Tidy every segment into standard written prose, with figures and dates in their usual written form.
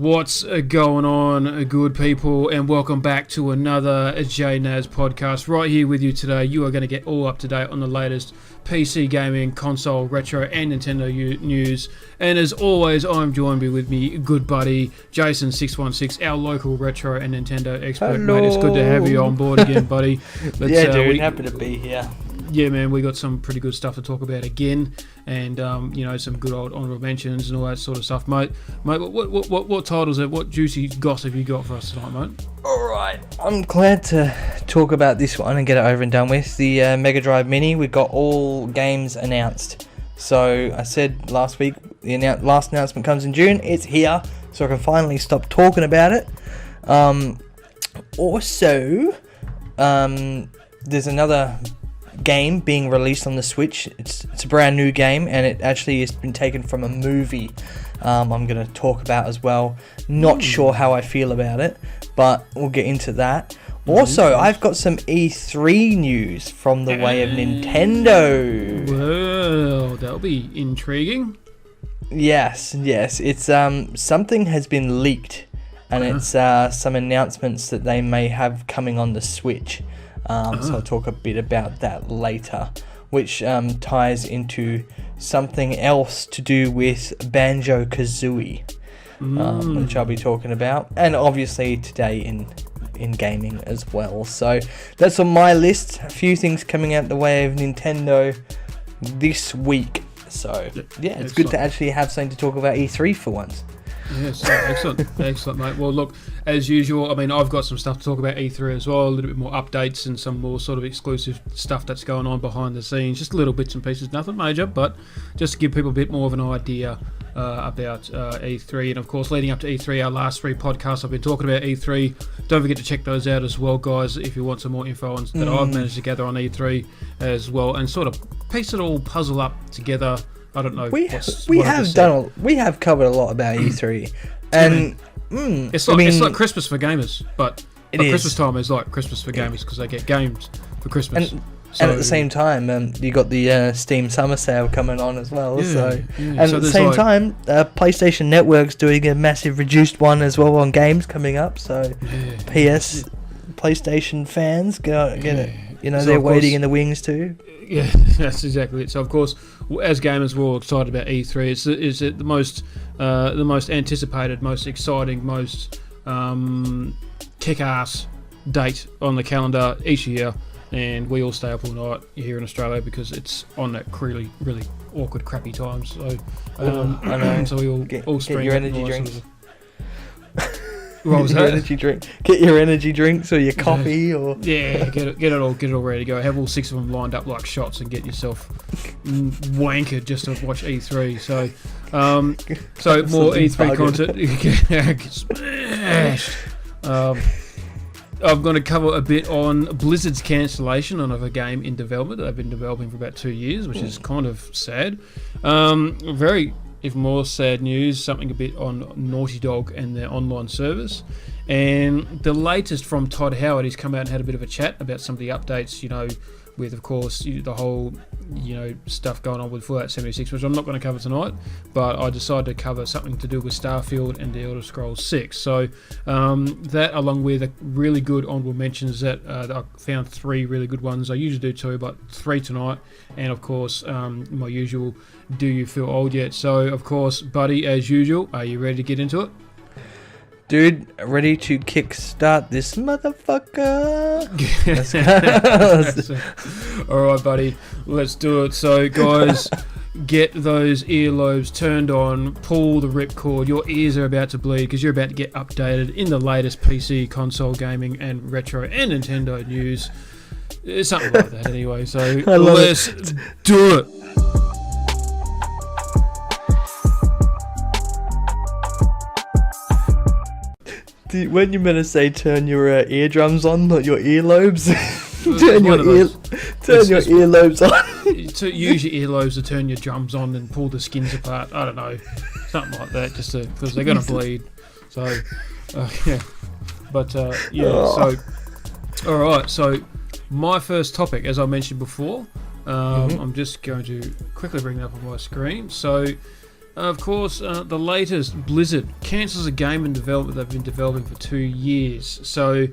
What's going on, good people, and welcome back to another JayNAS podcast. Right here with you today, you are going to get all up to date on the latest PC gaming, console, retro, and Nintendo news. And as always, I'm joined with me, good buddy Jason616, our local retro and Nintendo expert. Hello. Mate, it's good to have you on board again, buddy. Dude, happy to be here. Yeah, man, we got some pretty good stuff to talk about again, and some good old honourable mentions and all that sort of stuff, mate. Mate, what titles, what juicy gossip you got for us tonight, mate? Alright, I'm glad to talk about this one and get it over and done with. The Mega Drive Mini, we got all games announced. So I said last week, the last announcement comes in June. It's here, so I can finally stop talking about it. Also, there's another game being released on the Switch. It's a brand new game, and it actually has been taken from a movie. I'm going to talk about as well. Not sure how I feel about it, but we'll get into that. Also, I've got some E3 news from the way of Nintendo. Well, that'll be intriguing. Yes. It's something has been leaked, and it's some announcements that they may have coming on the Switch. So I'll talk a bit about that later, which ties into something else to do with Banjo-Kazooie, which I'll be talking about, and obviously today in gaming as well. So that's on my list. A few things coming out the way of Nintendo this week. So yeah, it's good to actually have something to talk about E3 for once. Yes, excellent, mate. Well, look, as usual, I mean, I've got some stuff to talk about E3 as well, a little bit more updates and some more sort of exclusive stuff that's going on behind the scenes, just little bits and pieces, nothing major, but just to give people a bit more of an idea about E3. And of course, leading up to E3, our last three podcasts, I've been talking about E3. Don't forget to check those out as well, guys, if you want some more info on that I've managed to gather on E3 as well, and sort of piece it all, puzzle up together. I don't know. We have covered a lot about E3, and it's like Christmas for gamers, but Christmas time is like Christmas for gamers because they get games for Christmas. And at the same time, you got the Steam Summer Sale coming on as well. And at the same time, PlayStation Network's doing a massive reduced one as well on games coming up. So PlayStation fans get it. You know, they're waiting in the wings too. Yeah, that's exactly it. So, of course, as gamers, we're all excited about E3. It's the most anticipated, most exciting, most kick-ass date on the calendar each year, and we all stay up all night here in Australia because it's on that really, really awkward, crappy times. So, I know. So we all stream. Get your energy drinks. What was that? Get your energy drinks or your coffee or get it all ready to go. Have all six of them lined up like shots and get yourself wankered just to watch E3. So more E3 content. I'm going to cover a bit on Blizzard's cancellation of a game in development that they've been developing for about 2 years, which is kind of sad. If more sad news, something a bit on Naughty Dog and their online service. And the latest from Todd Howard, he's come out and had a bit of a chat about some of the updates, with, of course, the whole, stuff going on with Fallout 76, which I'm not going to cover tonight, but I decided to cover something to do with Starfield and the Elder Scrolls 6. So that, along with a really good honourable mentions that I found 3 really good ones. I usually do 2, but 3 tonight. And, of course, my usual, do you feel old yet? So, of course, buddy, as usual, are you ready to get into it? Dude, ready to kickstart this motherfucker. Alright, buddy, let's do it. So, guys, get those earlobes turned on, pull the ripcord. Your ears are about to bleed because you're about to get updated in the latest PC, console gaming, and retro and Nintendo news. Something like that, anyway. So, let's do it. When you're meant to say turn your eardrums on, not your earlobes, turn your earlobes on. Use your earlobes to turn your drums on and pull the skins apart. I don't know, something like that, just because they're gonna bleed. So, yeah. But So, all right. So, my first topic, as I mentioned before, I'm just going to quickly bring it up on my screen. So. Of course, the latest, Blizzard cancels a game in development they've been developing for 2 years. So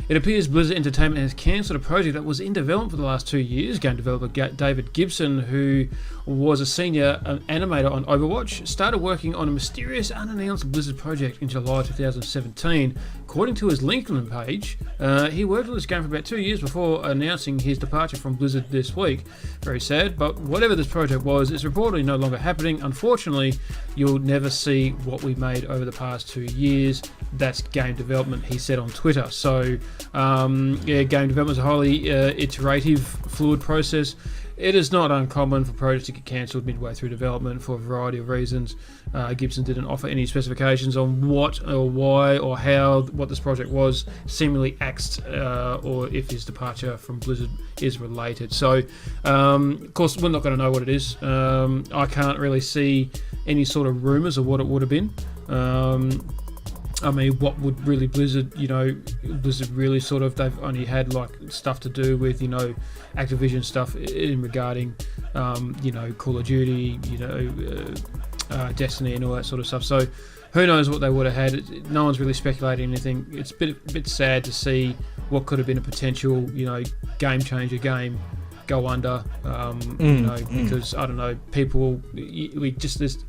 it appears Blizzard Entertainment has cancelled a project that was in development for the last 2 years. Game developer David Gibson, who was a senior animator on Overwatch, started working on a mysterious unannounced Blizzard project in July 2017. According to his LinkedIn page, he worked on this game for about 2 years before announcing his departure from Blizzard this week. Very sad, but whatever this project was, it's reportedly no longer happening. Unfortunately, you'll never see what we made over the past 2 years. That's game development, he said on Twitter. So, game development is a highly iterative, fluid process. It is not uncommon for projects to get cancelled midway through development for a variety of reasons. Gibson didn't offer any specifications on what or why or how what this project was, seemingly axed, or if his departure from Blizzard is related. So, of course, we're not going to know what it is. I can't really see any sort of rumours of what it would have been. I mean, what would really Blizzard really sort of, they've only had like stuff to do with, Activision stuff in regarding, Call of Duty, Destiny and all that sort of stuff. So who knows what they would have had. No one's really speculating anything. It's a bit sad to see what could have been a potential, game changer game go under, because I don't know, people, it just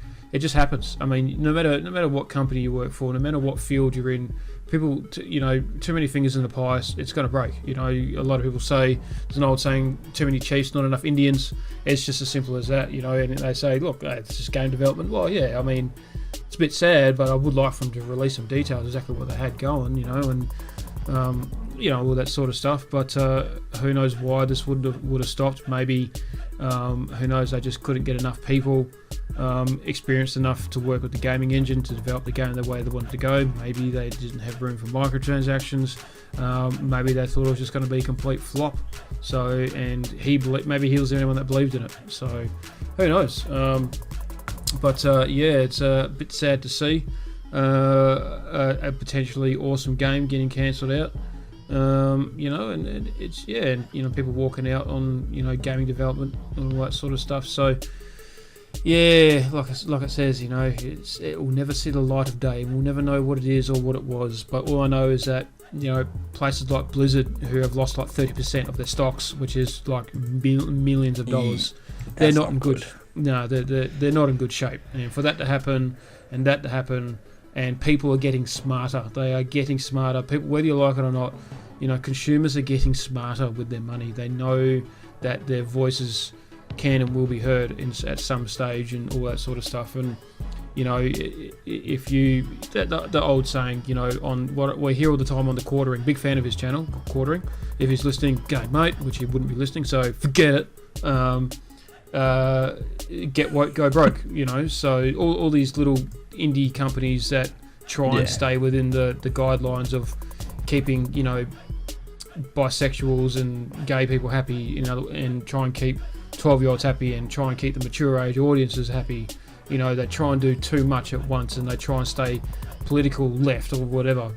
happens. I mean, no matter what company you work for, no matter what field you're in, people, too many fingers in the pie, it's going to break. A lot of people say, there's an old saying, too many Chiefs, not enough Indians. It's just as simple as that, and they say, look, it's just game development. Well, yeah, I mean, it's a bit sad, but I would like for them to release some details, exactly what they had going, and all that sort of stuff. But who knows why this would have stopped? Maybe, who knows, they just couldn't get enough people experienced enough to work with the gaming engine to develop the game the way they wanted to go. Maybe they didn't have room for microtransactions. Maybe they thought it was just going to be a complete flop. So, and maybe he was the only one that believed in it. So, who knows? It's a bit sad to see a potentially awesome game getting cancelled out. And it's people walking out on gaming development and all that sort of stuff. So. Yeah, like it says, it will never see the light of day. We'll never know what it is or what it was. But all I know is that places like Blizzard, who have lost like 30% of their stocks, which is like millions of dollars, they're not in good. No, they're not in good shape. And for that to happen, and people are getting smarter. They are getting smarter. People, whether you like it or not, consumers are getting smarter with their money. They know that their voices can and will be heard at some stage and all that sort of stuff. And if you the old saying, on what we hear all the time on the Quartering, big fan of his channel, Quartering. If he's listening, g'day mate, which he wouldn't be listening, so forget it. Get woke, go broke. So all these little indie companies that try and stay within the guidelines of keeping bisexuals and gay people happy, and try and keep 12-year-olds happy and try and keep the mature age audiences happy. They try and do too much at once, and they try and stay political left or whatever.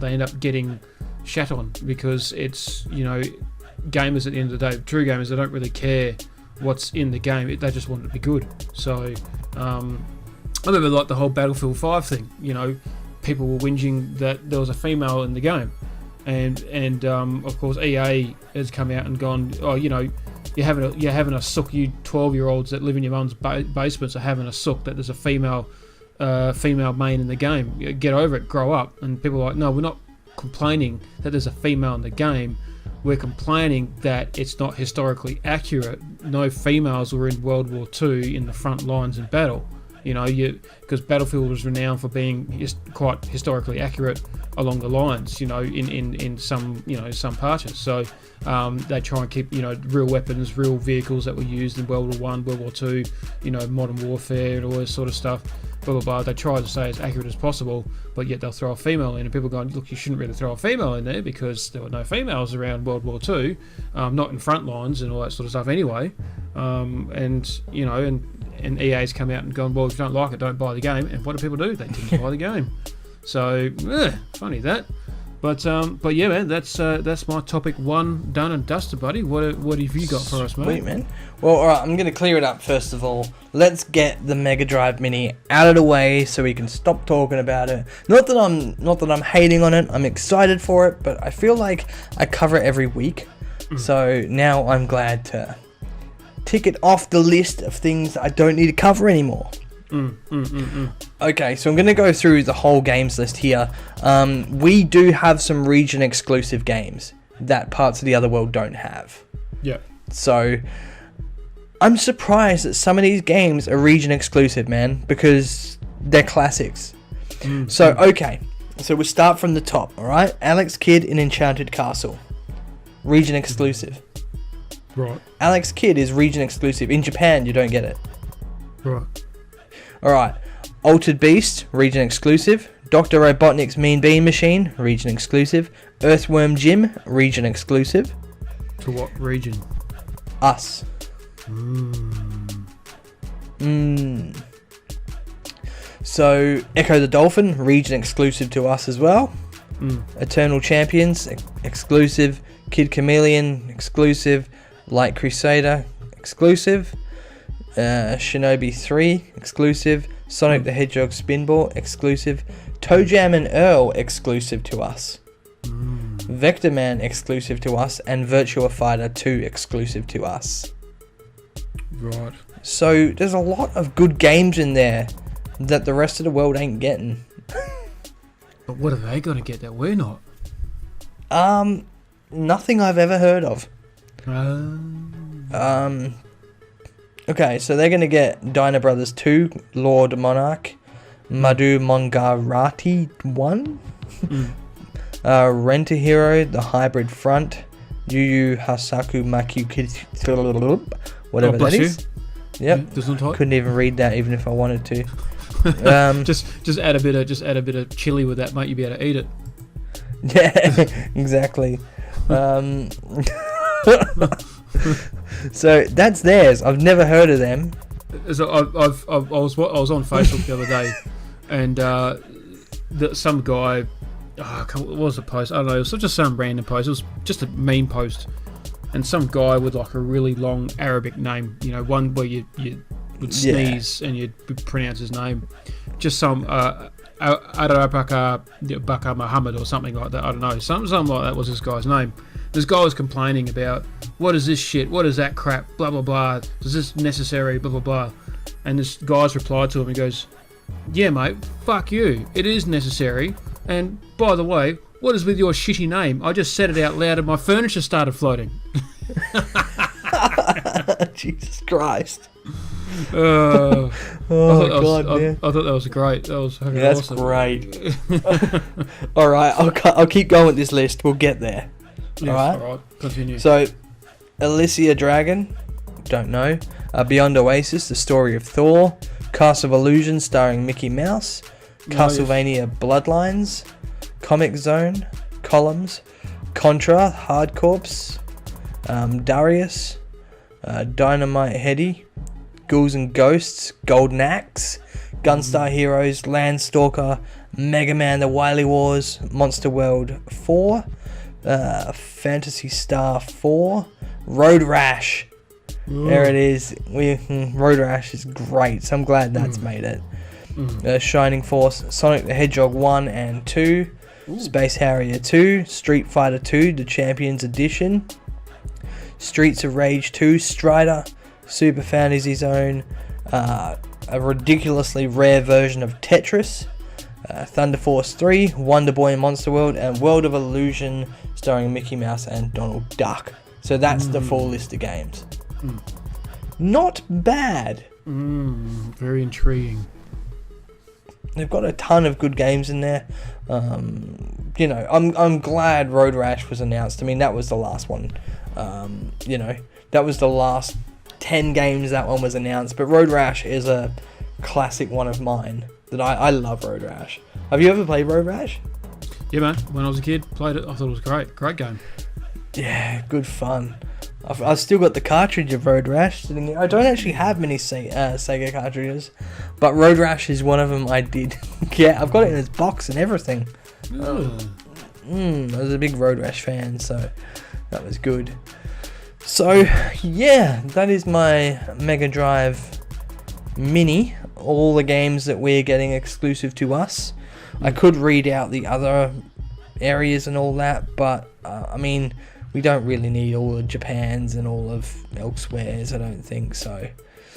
They end up getting shat on because it's, gamers at the end of the day, true gamers, they don't really care what's in the game. They just want it to be good. So I remember like the whole Battlefield 5 thing. People were whinging that there was a female in the game, and of course EA has come out and gone, you're having a sook. You 12-year-olds that live in your mum's basements are having a sook that there's a female main in the game. Get over it, grow up. And people are like, no, we're not complaining that there's a female in the game. We're complaining that it's not historically accurate. No females were in World War II in the front lines in battle. Because Battlefield was renowned for being quite historically accurate along the lines, in some parts. So they try and keep, real weapons, real vehicles that were used in World War I, World War II, modern warfare and all this sort of stuff. Blah, blah, blah. They try to say as accurate as possible, but yet they'll throw a female in, and people going, look, you shouldn't really throw a female in there because there were no females around World War II, not in front lines and all that sort of stuff anyway. And EA's come out and gone, well, if you don't like it, don't buy the game. And what do people do? They didn't buy the game. So, funny that. But yeah, man, that's my topic 1 done and dusted, buddy. What have you got for us, mate? Sweet, man. Well, all right, I'm going to clear it up first of all. Let's get the Mega Drive Mini out of the way so we can stop talking about it. Not that I'm hating on it. I'm excited for it, but I feel like I cover it every week. So now I'm glad to tick it off the list of things I don't need to cover anymore. Okay, so I'm going to go through the whole games list here. We do have some region exclusive games that parts of the other world don't have. Yeah. So I'm surprised that some of these games are region exclusive, man, because they're classics. So, okay, so we'll start from the top, alright? Alex Kidd in Enchanted Castle. Region exclusive. Right. Alex Kidd is region exclusive. In Japan, you don't get it. Right. Alright, Altered Beast, region exclusive. Dr. Robotnik's Mean Bean Machine, region exclusive. Earthworm Jim, region exclusive. To what region? Us. So, Echo the Dolphin, region exclusive to us as well. Eternal Champions, exclusive. Kid Chameleon, exclusive. Light Crusader, exclusive. Shinobi 3, exclusive. Sonic the Hedgehog Spinball, exclusive. Toe Jam and Earl, exclusive to us. Vector Man, exclusive to us. And Virtua Fighter 2, exclusive to us. Right. So there's a lot of good games in there that the rest of the world ain't getting. But what are they going to get that we're not? Nothing I've ever heard of. Okay, so they're going to get Dino Brothers 2, Lord Monarch, Madhu Mongarati 1, Rent a Hero, The Hybrid Front, Yu Yu Hasaku Maku whatever that is. Yep, couldn't even read that even if I wanted to. Just add a bit of chili with that, mate. You'll be able to eat it. Yeah, exactly. So that's theirs. I've never heard of them. So I was on Facebook the other day, and some guy, what was the post? I don't know. It was just some random post. It was just a meme post, and some guy with like a really long Arabic name. You know, one where you would sneeze and you'd pronounce his name. Just some Arabaka Baka Muhammad or something like that. I don't know. Something like that was this guy's name. This guy was complaining about, what is this shit? What is that crap? Blah, blah, blah. Is this necessary? Blah, blah, blah. And this guy's replied to him. He goes, yeah, mate, fuck you. It is necessary. And by the way, what is with your shitty name? I just said it out loud and my furniture started floating. Jesus Christ. Oh, God, man. I thought that was great. That was fucking that's awesome. Great. All right, I'll keep going with this list. We'll get there. Yes, all right. Continue. So, Alicia Dragon, don't know. Beyond Oasis, The Story of Thor. Castle of Illusion starring Mickey Mouse. Castlevania Bloodlines. Comic Zone. Columns. Contra, Hard Corps. Darius. Dynamite Heady. Ghouls and Ghosts. Golden Axe. Gunstar Heroes. Landstalker. Mega Man The Wily Wars. Monster World 4. Phantasy Star 4, Road Rash. There it is. Road Rash is great, so I'm glad that's made it. Shining Force, Sonic the Hedgehog 1 and 2, Space Harrier 2, Street Fighter 2, The Champions Edition, Streets of Rage 2, Strider, Super Fantasy Zone, a ridiculously rare version of Tetris, Thunder Force 3, Wonder Boy and Monster World, and World of Illusion starring Mickey Mouse and Donald Duck. So that's the full list of games. Not bad. Very intriguing. They've got a ton of good games in there. You know, I'm glad Road Rash was announced. I mean, that was the last one. You know, that was the last 10 games that one was announced. But Road Rash is a classic one of mine. That I love Road Rash. Have you ever played Road Rash? Yeah, man. When I was a kid, played it. I thought it was great game. Yeah, good fun. I've still got the cartridge of Road Rash sitting here. I don't actually have many Sega cartridges, but Road Rash is one of them I did. Yeah, I've got it in its box and everything. I was a big Road Rash fan, so that was good. So, yeah, that is my Mega Drive Mini. All the games that we're getting exclusive to us. I could read out the other areas and all that, but, I mean, we don't really need all of Japan's and all of elsewhere's, I don't think so.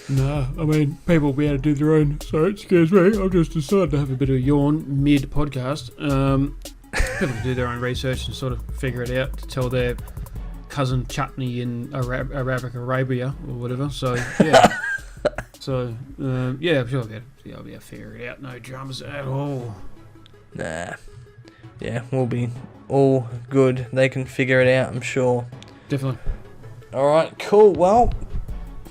No, I mean, people will be able to do their own. Sorry, excuse me, I've just decided to have a bit of a yawn mid-podcast. People can do their own research and sort of figure it out to tell their cousin chutney in Arabic Arabia or whatever. So, yeah. I'm sure I'll be able to figure it out. No dramas at all. Nah. Yeah, we'll be all good. They can figure it out, I'm sure. Definitely. Alright, cool. Well,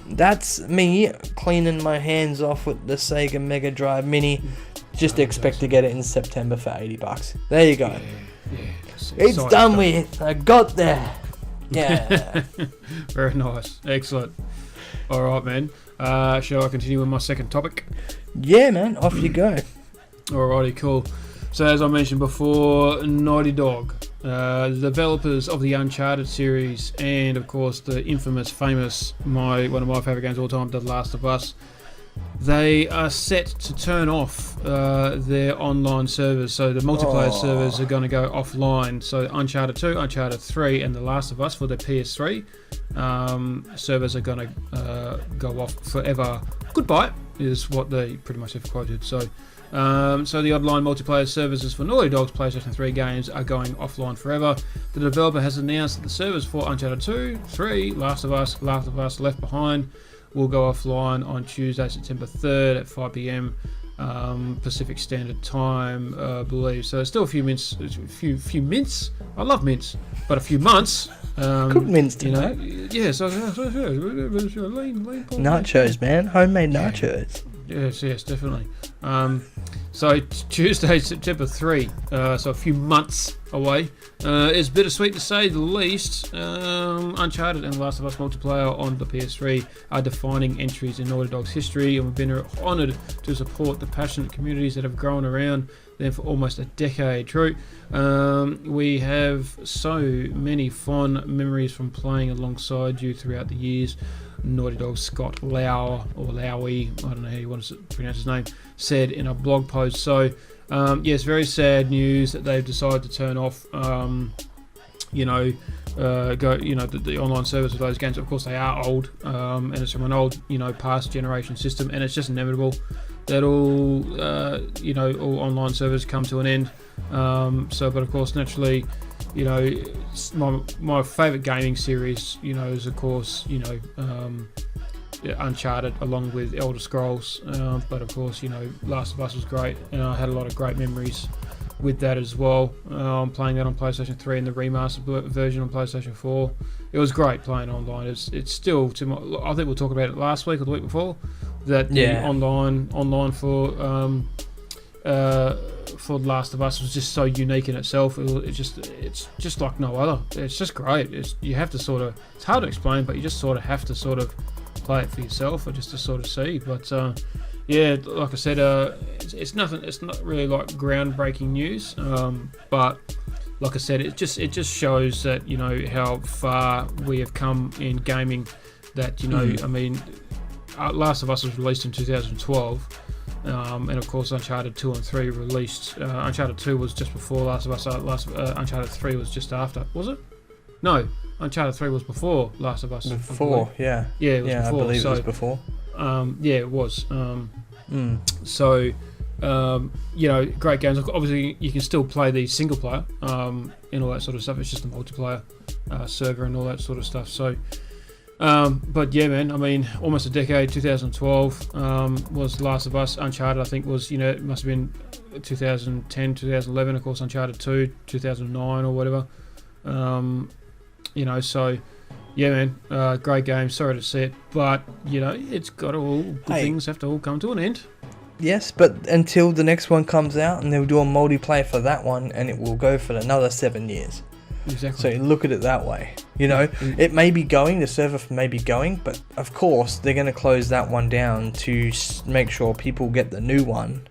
that's me cleaning my hands off with the Sega Mega Drive Mini. Just expect to get it in September for $80. There you go. Yeah. It's done with. I got there. Yeah. Very nice. Excellent. Alright, man. Shall I continue with my second topic? Yeah, man. Off you go. Alrighty, cool. So as I mentioned before, Naughty Dog, the developers of the Uncharted series, and of course the famous, one of my favourite games of all time, The Last of Us, they are set to turn off their online servers. So the multiplayer servers are going to go offline. So Uncharted 2, Uncharted 3 and The Last of Us for the PS3 servers are going to go off forever. Goodbye is what they pretty much have quoted. So the online multiplayer services for Naughty Dog's PlayStation 3 games are going offline forever. The developer has announced that the servers for Uncharted 2, 3, Last of Us, Left Behind will go offline on Tuesday, September 3rd at 5 p.m. Pacific Standard Time, I believe. So it's still a few mints. I love mints, but a few months. Cooked mints tonight. Yeah. So lean nachos, man. Homemade nachos. Yes, definitely. So Tuesday, September 3, so a few months away. It's bittersweet to say the least. Uncharted and Last of Us multiplayer on the PS3 are defining entries in Naughty Dog's history, and we've been honoured to support the passionate communities that have grown around them for almost a decade. True. We have so many fond memories from playing alongside you throughout the years. Naughty Dog Scott Lowe, or Lowy, I don't know how you want to pronounce his name, said in a blog post. So, yes, very sad news that they've decided to turn off, the online service of those games. Of course, they are old, and it's from an old, past generation system, and it's just inevitable that all online servers come to an end. But of course, naturally, my favourite gaming series, is of course, Uncharted along with Elder Scrolls. But of course, Last of Us was great, and I had a lot of great memories with that as well. Playing that on PlayStation 3 and the remastered version on PlayStation 4. It was great playing online. It's still, I think we'll talk about it last week or the week before, that the online for Last of Us was just so unique in itself. It's just like no other. It's just great. You have to it's hard to explain, but you just sort of have to sort of play it for yourself or just to sort of see. But like I said, it's nothing. It's not really like groundbreaking news. But like I said, it just shows that how far we have come in gaming. That I mean, Last of Us was released in 2012. And of course Uncharted 2 and 3 released. Uncharted 2 was just before Last of Us. Uncharted 3 was just after. Was it? No, Uncharted 3 was before Last of Us. Before, yeah. Yeah, it was before. I believe it was before. It was. So, great games. Obviously, you can still play the single player and all that sort of stuff. It's just a multiplayer server and all that sort of stuff. So, but yeah, man, I mean, almost a decade. 2012 was Last of Us. Uncharted, I think, was, it must have been 2010, 2011. Of course, Uncharted 2, 2009 or whatever. So yeah, man, great game. Sorry to see it, but it's got good things have to all come to an end. Yes, but until the next one comes out, and they'll do a multiplayer for that one, and it will go for another 7 years. Exactly. So look at it that way. It may be going, the server may be going, but of course they're going to close that one down to make sure people get the new one,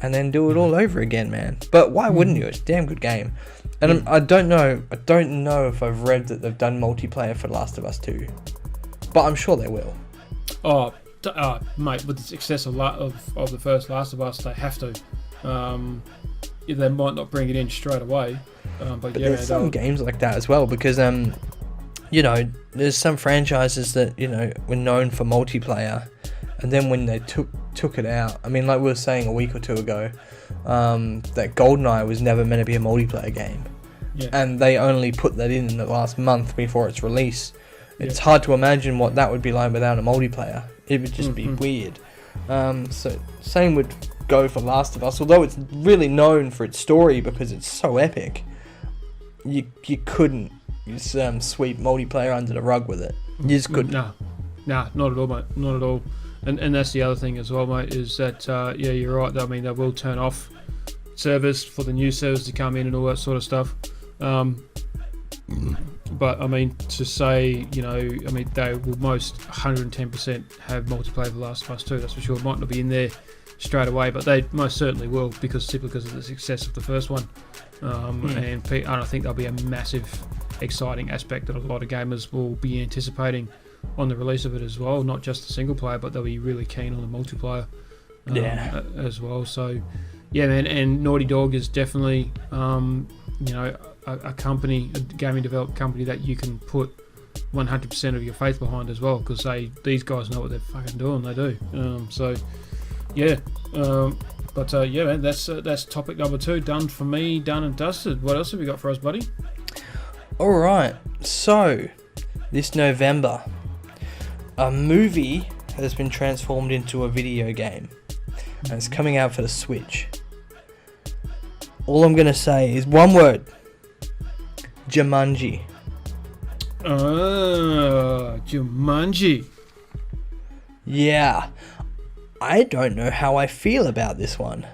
and then do it all over again, man. But why wouldn't you? It's a damn good game. And I don't know if I've read that they've done multiplayer for Last of Us 2, but I'm sure they will. Oh, mate, with the success of the first Last of Us, they have to. They might not bring it in straight away, but yeah, there's some games like that as well, because there's some franchises that were known for multiplayer, and then when they took it out, I mean, like we were saying a week or two ago, that GoldenEye was never meant to be a multiplayer game, and they only put that in the last month before its release. It's hard to imagine what that would be like without a multiplayer. It would just be weird. So same would go for Last of Us, although it's really known for its story because it's so epic. You couldn't sweep multiplayer under the rug with it. You just couldn't. Nah, not at all, mate. Not at all. And that's the other thing as well, mate, is that you're right. I mean, they will turn off servers for the new servers to come in and all that sort of stuff. But I mean, to say, they will most 110% have multiplayer for Last of Us 2. That's for sure. It might not be in there straight away, but they most certainly will, simply because of the success of the first one. And I think there'll be a massive, exciting aspect that a lot of gamers will be anticipating on the release of it as well. Not just the single player, but they'll be really keen on the multiplayer as well. So, yeah, man. And Naughty Dog is definitely, a company, a gaming development company that you can put 100% of your faith behind as well, because these guys know what they're fucking doing. They do. Man, that's topic number 2 done for me, done and dusted. What else have you got for us, buddy? All right. So this November, a movie has been transformed into a video game, and it's coming out for the Switch. All I'm gonna say is one word: Jumanji. Jumanji. Yeah. I don't know how I feel about this one.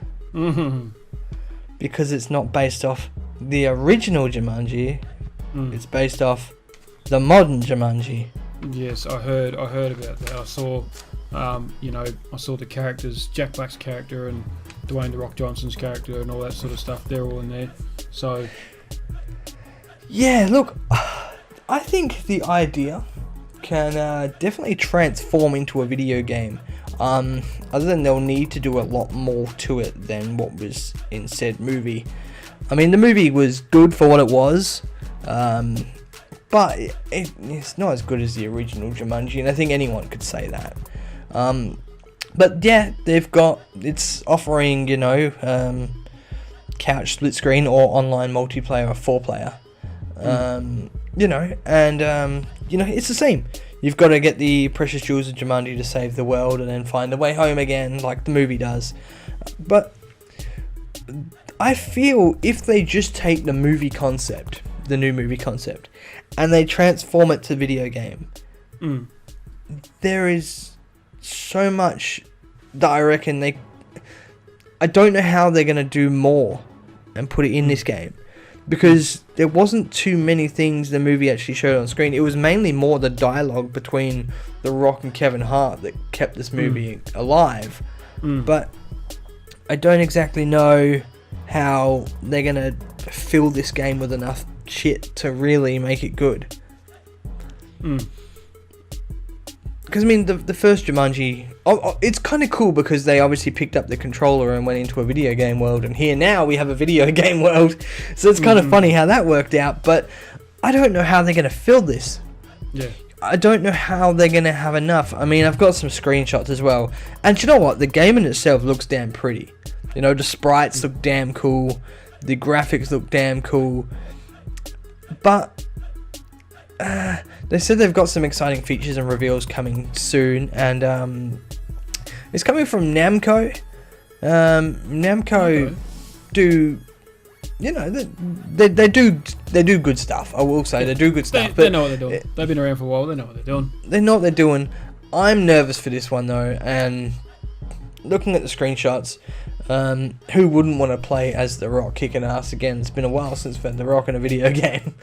Because it's not based off the original Jumanji. It's based off the modern Jumanji. Yes, I heard about that. I saw, I saw the characters, Jack Black's character and Dwayne "The Rock" Johnson's character and all that sort of stuff. They're all in there. So, yeah, look, I think the idea can definitely transform into a video game. Other than they'll need to do a lot more to it than what was in said movie. I mean, the movie was good for what it was, but it's not as good as the original Jumanji, and I think anyone could say that. But yeah, it's offering, couch split screen or online multiplayer or 4-player. It's the same. You've got to get the precious jewels of Jumanji to save the world and then find the way home again, like the movie does. But I feel if they just take the movie concept, the new movie concept, and they transform it to video game, there is so much that I reckon I don't know how they're going to do more and put it in this game. Because there wasn't too many things the movie actually showed on screen. It was mainly more the dialogue between The Rock and Kevin Hart that kept this movie alive. But I don't exactly know how they're going to fill this game with enough shit to really make it good. Because, I mean, the first Jumanji... it's kind of cool because they obviously picked up the controller and went into a video game world. And here now we have a video game world. So it's kind of funny how that worked out. But I don't know how they're going to fill this. Yeah. I don't know how they're going to have enough. I mean, I've got some screenshots as well. And you know what? The game in itself looks damn pretty. The sprites look damn cool. The graphics look damn cool. But... they said they've got some exciting features and reveals coming soon, and it's coming from Namco. Namco do, they do good stuff. I will say they do good stuff. They know what they're doing. They've been around for a while. They know what they're doing. They know what they're doing. I'm nervous for this one though, and looking at the screenshots, who wouldn't want to play as The Rock kicking ass again? It's been a while since we've had The Rock in a video game.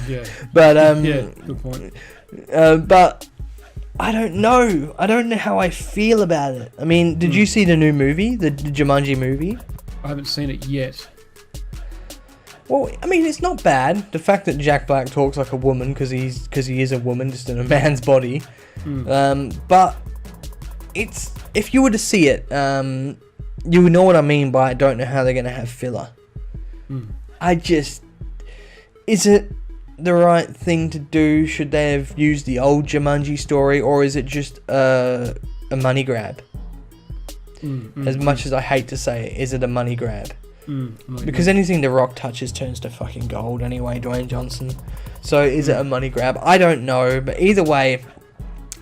Yeah. But yeah, good point. But I don't know. I don't know how I feel about it. I mean, did you see the new movie, the Jumanji movie? I haven't seen it yet. Well, I mean, it's not bad. The fact that Jack Black talks like a woman because he is a woman just in a man's body. But it's, if you were to see it, you would know what I mean by I don't know how they're going to have filler. Is it the right thing to do? Should they have used the old Jumanji story, or is it just a money grab? As much as I hate to say it, is it a money grab? Because anything The Rock touches turns to fucking gold anyway, Dwayne Johnson. So is it a money grab? I don't know, but either way,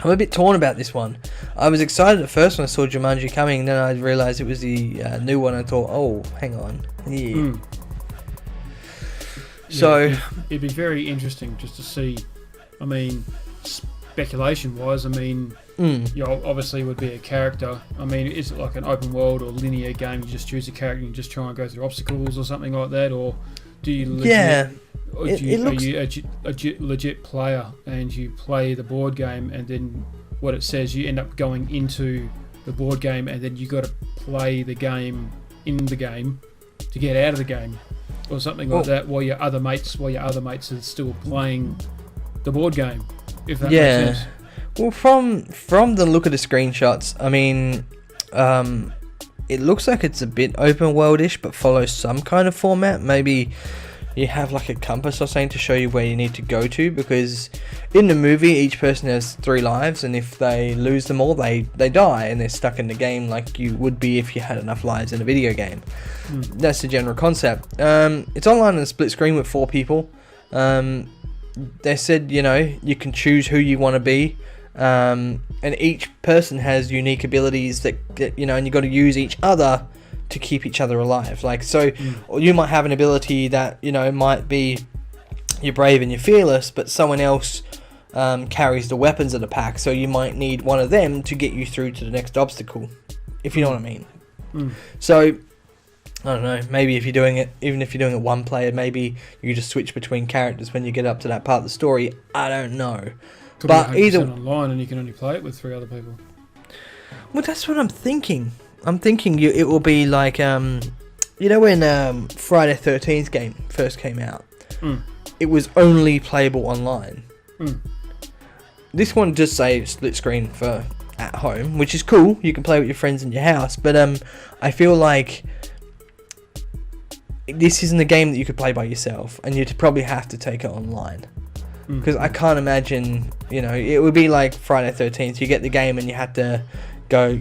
I'm a bit torn about this one. I was excited at first when I saw Jumanji coming, then I realised it was the new one. I thought, oh, hang on. So it'd be very interesting just to see. I mean, speculation-wise, I mean, obviously would be a character. I mean, is it like an open world or linear game? You just choose a character and you just try and go through obstacles or something like that, or do you legit, are you a legit player and you play the board game, and then what it says, you end up going into the board game, and then you got to play the game in the game to get out of the game, or something like that, while your other mates are still playing the board game. If that makes sense. Well, from the look of the screenshots, I mean, it looks like it's a bit open worldish, but follows some kind of format. Maybe you have like a compass or something to show you where you need to go to, because in the movie each person has 3 lives, and if they lose them all, they die and they're stuck in the game like you would be if you had enough lives in a video game. That's the general concept. It's online on a split screen with 4 people. They said, you can choose who you want to be, and each person has unique abilities that and you got to use each other to keep each other alive. Like, so you might have an ability that might be you're brave and you're fearless, but someone else carries the weapons of the pack, so you might need one of them to get you through to the next obstacle, if you know what I mean. So I don't know, maybe if you're doing it, even if you're doing it one player, maybe you just switch between characters when you get up to that part of the story. I don't know. Could but be 100% either online, and you can only play it with 3 other people. Well, that's what I'm thinking. I'm thinking it will be like when Friday 13th game first came out, it was only playable online. This one does say split screen for at home, which is cool. You can play with your friends in your house, but I feel like this isn't a game that you could play by yourself, and you'd probably have to take it online. Because I can't imagine, it would be like Friday 13th. You get the game and you have to go,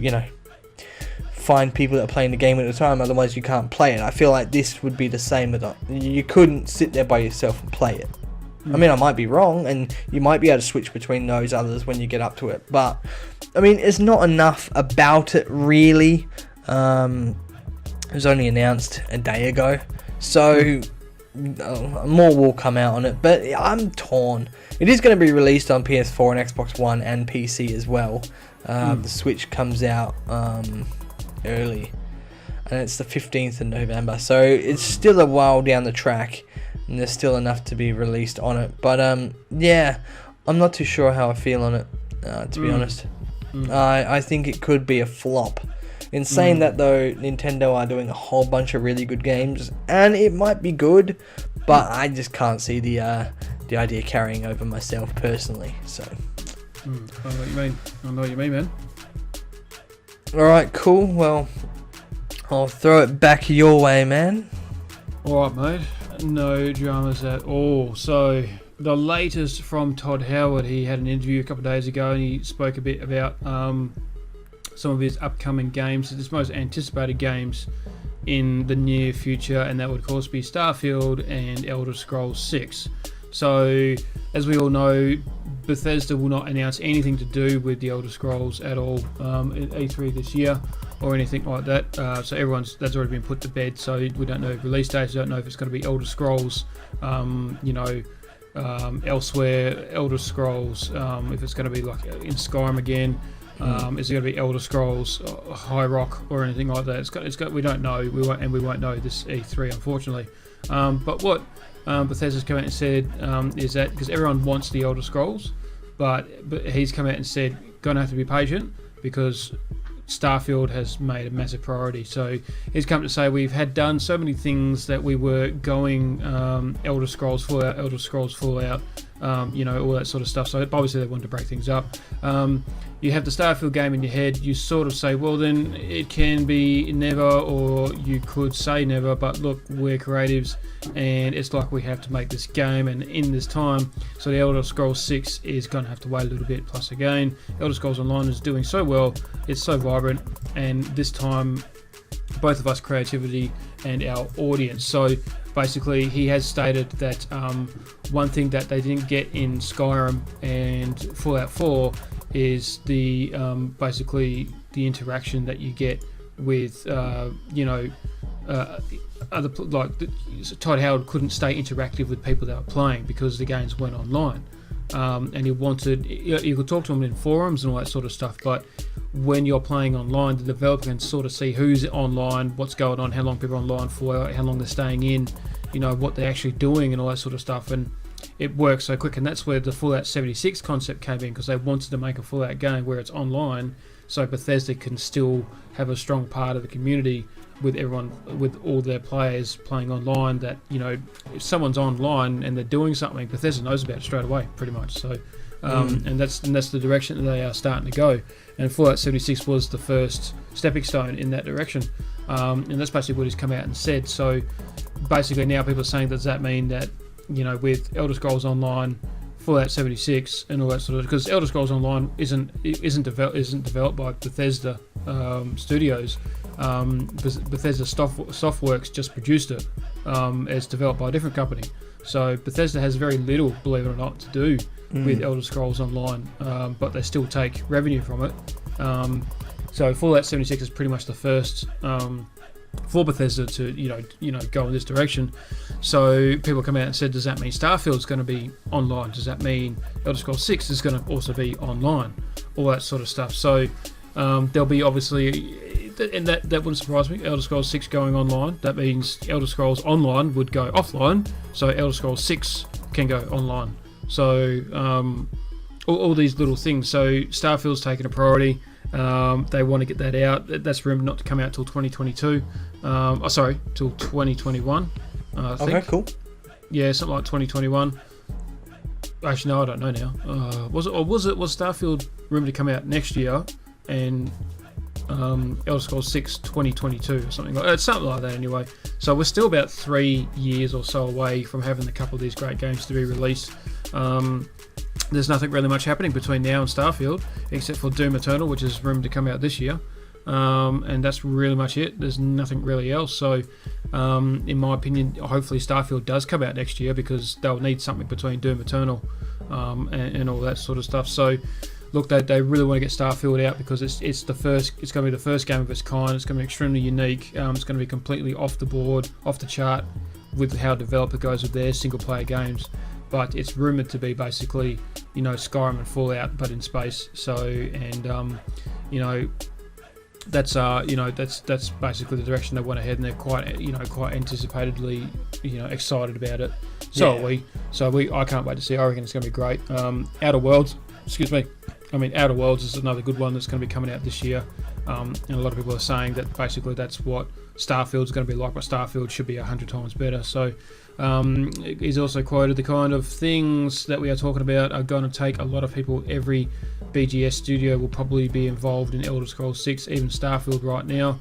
find people that are playing the game at a time, otherwise you can't play it. I feel like this would be the same. You couldn't sit there by yourself and play it. I mean, I might be wrong, and you might be able to switch between those others when you get up to it. But, I mean, it's not enough about it, really. It was only announced a day ago. So more will come out on it, but I'm torn. It is going to be released on PS4 and Xbox One and PC as well. The Switch comes out early, and it's the 15th of November, so it's still a while down the track, and there's still enough to be released on it. But I'm not too sure how I feel on it, to be honest. I think it could be a flop. In saying that, though, Nintendo are doing a whole bunch of really good games, and it might be good, but I just can't see the idea carrying over myself personally. So, I know what you mean. I know what you mean, man. All right, cool. Well, I'll throw it back your way, man. All right, mate. No dramas at all. So, the latest from Todd Howard. He had an interview a couple of days ago, and he spoke a bit about some of his upcoming games, his most anticipated games in the near future, and that would of course be Starfield and Elder Scrolls 6. So, as we all know, Bethesda will not announce anything to do with the Elder Scrolls at all at E3 this year or anything like that. So that's already been put to bed. So we don't know release dates. We don't know if it's going to be Elder Scrolls, elsewhere, Elder Scrolls. If it's going to be like in Skyrim again. Is it going to be Elder Scrolls, High Rock, or anything like that? It's got. We don't know. We won't know this E3, unfortunately. But what Bethesda's come out and said is that because everyone wants the Elder Scrolls, but he's come out and said going to have to be patient because Starfield has made a massive priority. So he's come to say we've had done so many things that we were going Elder Scrolls Fallout, all that sort of stuff. So obviously they wanted to break things up. You have the Starfield game in your head, you sort of say, well then it can be never, or you could say never, but look, we're creatives and it's like we have to make this game and in this time. So the Elder Scrolls 6 is going to have to wait a little bit. Plus again, Elder Scrolls Online is doing so well, it's so vibrant, and this time both of us, creativity and our audience. So basically he has stated that one thing that they didn't get in Skyrim and Fallout 4 is the basically the interaction that you get with other, like Todd Howard couldn't stay interactive with people that were playing because the games went online, and he wanted, you could talk to him in forums and all that sort of stuff, but when you're playing online, the developer can sort of see who's online, what's going on, how long people are online for, how long they're staying in, what they're actually doing and all that sort of stuff, and it works so quick. And that's where the Fallout 76 concept came in, because they wanted to make a Fallout game where it's online, so Bethesda can still have a strong part of the community with everyone, with all their players playing online, that if someone's online and they're doing something, Bethesda knows about it straight away, pretty much. So and that's the direction that they are starting to go, and Fallout 76 was the first stepping stone in that direction, and that's basically what he's come out and said. So basically now people are saying, does that mean that with Elder Scrolls Online, Fallout 76 and all that sort of, because Elder Scrolls Online isn't developed by Bethesda Studios. Bethesda Softworks just produced it. It's developed by a different company. So Bethesda has very little, believe it or not, to do with Elder Scrolls Online, but they still take revenue from it. So Fallout 76 is pretty much the first for Bethesda to go in this direction. So people come out and said, does that mean Starfield's going to be online? Does that mean Elder Scrolls 6 is going to also be online? All that sort of stuff. So there'll be obviously, and that wouldn't surprise me, Elder Scrolls 6 going online. That means Elder Scrolls Online would go offline, so Elder Scrolls 6 can go online. So all these little things. So Starfield's taken a priority. They want to get that out. That's rumored not to come out till 2022. Till 2021. I think. Okay, cool. Yeah, something like 2021. Actually, no, I don't know now. Was Starfield rumored to come out next year, and Elder Scrolls 6 2022 or something like that anyway. So we're still about 3 years or so away from having a couple of these great games to be released. There's nothing really much happening between now and Starfield, except for Doom Eternal, which is rumored to come out this year. And that's really much it. There's nothing really else. So, in my opinion, hopefully Starfield does come out next year, because they'll need something between Doom Eternal and all that sort of stuff. So, look, they really want to get Starfield out, because it's going to be the first game of its kind. It's going to be extremely unique. It's going to be completely off the board, off the chart with how a developer goes with their single player games. But it's rumored to be basically, Skyrim and Fallout, but in space. So, and that's basically the direction they want to head, and they're quite anticipatedly, excited about it. So Yeah. are we. So I can't wait to see. I reckon it's going to be great. Outer Worlds is another good one that's going to be coming out this year. And a lot of people are saying that basically that's what Starfield's going to be like, but Starfield should be 100 times better. So he's also quoted, the kind of things that we are talking about are going to take a lot of people. Every BGS studio will probably be involved in Elder Scrolls 6, even Starfield right now.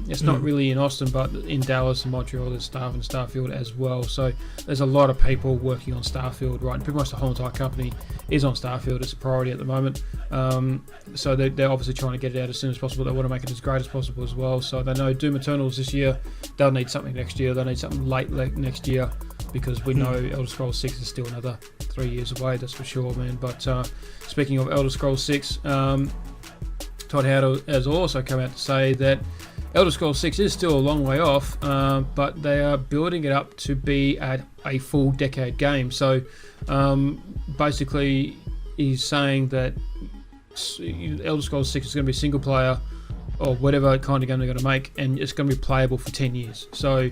It's not really in Austin, but in Dallas and Montreal there's staff in Starfield as well. So there's a lot of people working on Starfield right now. Pretty much the whole entire company is on Starfield. It's a priority at the moment. So they're obviously trying to get it out as soon as possible. They want to make it as great as possible as well. So they know Doom Eternals this year. They'll need something next year. They'll need something late next year, because we know Elder Scrolls 6 is still another 3 years away, that's for sure, man. But speaking of Elder Scrolls 6, Todd Howard has also come out to say that Elder Scrolls 6 is still a long way off, but they are building it up to be at a full decade game. So basically he's saying that Elder Scrolls 6 is going to be single player, or whatever kind of game they're going to make, and it's going to be playable for 10 years. So,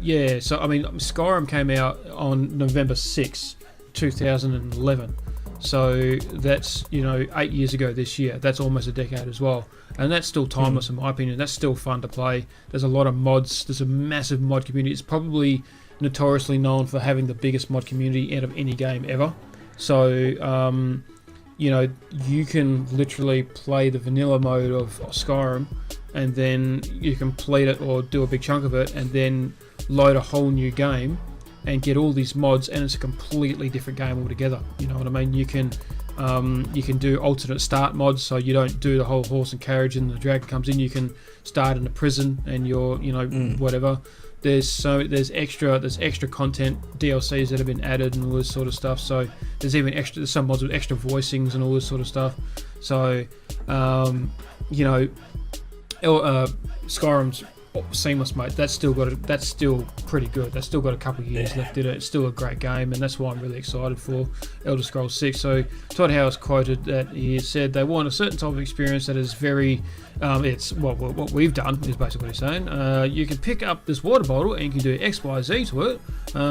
yeah, so I mean, Skyrim came out on November 6, 2011. So that's 8 years ago this year. That's almost a decade as well, and that's still timeless in my opinion. That's still fun to play. There's a lot of mods. There's a massive mod community. It's probably notoriously known for having the biggest mod community out of any game ever. So you can literally play the vanilla mode of Skyrim, and then you complete it or do a big chunk of it, and then load a whole new game and get all these mods, and it's a completely different game altogether. You know what I mean? You can do alternate start mods, so you don't do the whole horse and carriage and the dragon comes in. You can start in a prison and you're whatever. There's extra content, DLCs that have been added and all this sort of stuff. So there's some mods with extra voicings and all this sort of stuff. So Skyrim's seamless, mate. That's still pretty good. That's still got a couple of years left in it. It's still a great game, and that's why I'm really excited for Elder Scrolls 6. So Todd Howard's quoted that he said they want a certain type of experience that is very what we've done is basically what he's saying. You can pick up this water bottle and you can do X, Y, Z to it.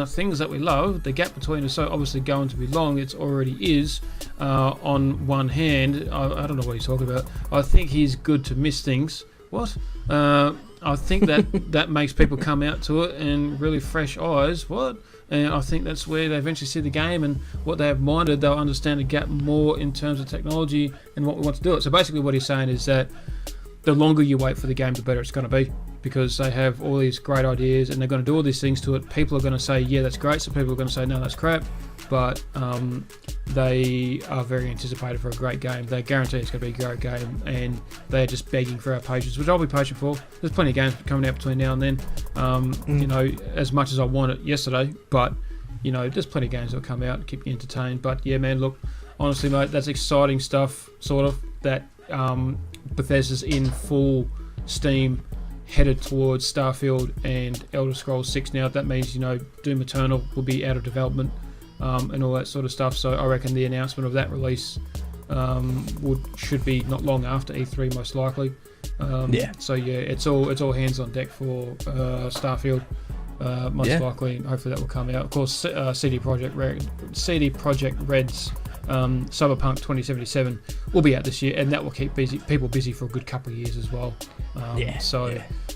Things that we love. The gap between is so obviously going to be long. It already is. On one hand, I don't know what he's talking about. I think he's good to miss things. What? I think that makes people come out to it and really fresh eyes. What? And I think that's where they eventually see the game and what they have minded. They'll understand the gap more in terms of technology and what we want to do it. So basically what he's saying is that the longer you wait for the game, the better it's going to be, because they have all these great ideas and they're going to do all these things to it. People are going to say, yeah, that's great. Some people are going to say, no, that's crap. But they are very anticipated for a great game. They guarantee it's going to be a great game, and they're just begging for our patience, which I'll be patient for. There's plenty of games coming out between now and then. As much as I want it yesterday, but there's plenty of games that will come out and keep you entertained. But yeah, man, look, honestly, mate, that's exciting stuff. Sort of that Bethesda's in full steam, headed towards Starfield and Elder Scrolls 6 now. That means Doom Eternal will be out of development. And all that sort of stuff. So I reckon the announcement of that release should be not long after E3, most likely. So yeah, it's all hands on deck for Starfield, most likely. And hopefully that will come out. Of course, CD Projekt Red's Cyberpunk 2077 will be out this year, and that will keep people busy for a good couple of years as well.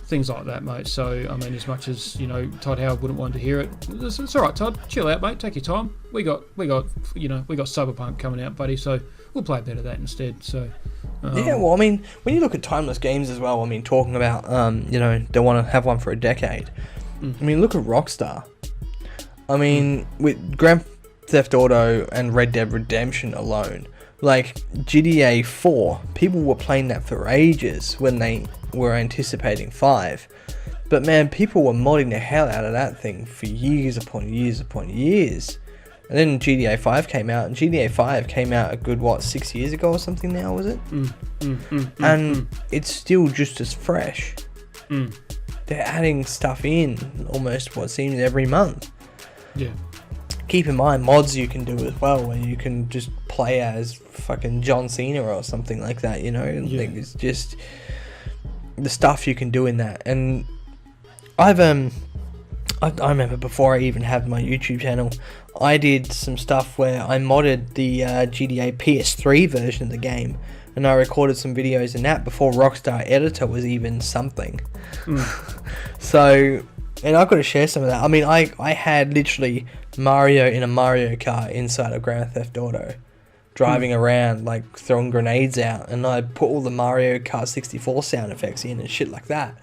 Things like that, mate. So I mean, as much as Todd Howard wouldn't want to hear it, it's all right, Todd. Chill out, mate. Take your time. We got Cyberpunk coming out, buddy. So we'll play a bit of that instead. So well, I mean, when you look at timeless games as well, I mean, talking about they want to have one for a decade. I mean, look at Rockstar. I mean, with Grand Theft Auto and Red Dead Redemption alone, like GTA 4, people were playing that for ages when they were anticipating 5. But man, people were modding the hell out of that thing for years upon years upon years. And then GTA 5 came out, and GTA 5 came out a good, 6 years ago or something now, was it? And it's still just as fresh. They're adding stuff in almost what seems every month. Yeah. Keep in mind, mods you can do as well, where you can just play as fucking John Cena or something like that, Like, it's just the stuff you can do in that. And I remember before I even had my YouTube channel, I did some stuff where I modded the GTA PS3 version of the game, and I recorded some videos in that before Rockstar Editor was even something. So, and I've got to share some of that. I mean, I had literally Mario in a Mario Kart inside of Grand Theft Auto, driving around, like throwing grenades out, and I put all the Mario Kart 64 sound effects in and shit like that.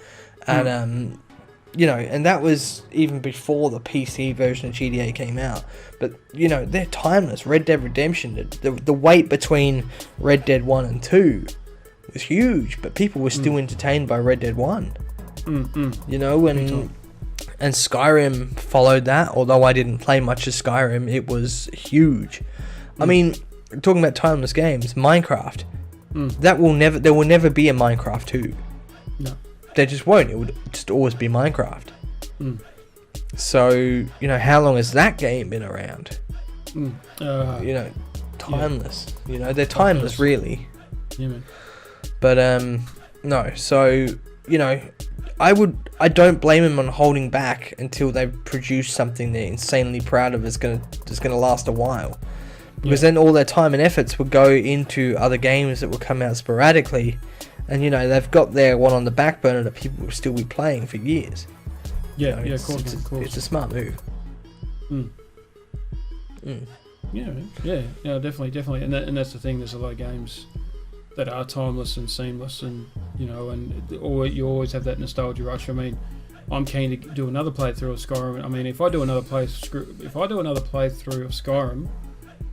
And and that was even before the PC version of GTA came out. But they're timeless. Red Dead Redemption, the wait between Red Dead 1 and 2 was huge, but people were still entertained by Red Dead 1. And Skyrim followed that. Although I didn't play much of Skyrim, it was huge. I mean, talking about timeless games, Minecraft. There will never be a Minecraft 2. No. There just won't. It would just always be Minecraft. So, how long has that game been around? Timeless. They're timeless, really. Yeah, man. But no. So, I don't blame them on holding back until they've produced something they're insanely proud of. Is gonna last a while. Because then all their time and efforts would go into other games that would come out sporadically. And, you know, they've got their one on the back burner that people will still be playing for years. Yeah, You know, of course. It's a smart move. Yeah, definitely. And that's the thing. There's a lot of games that are timeless and seamless, and you know, you always have that nostalgia rush. I mean, I'm keen to do another playthrough of Skyrim. I mean, if I do another playthrough of Skyrim,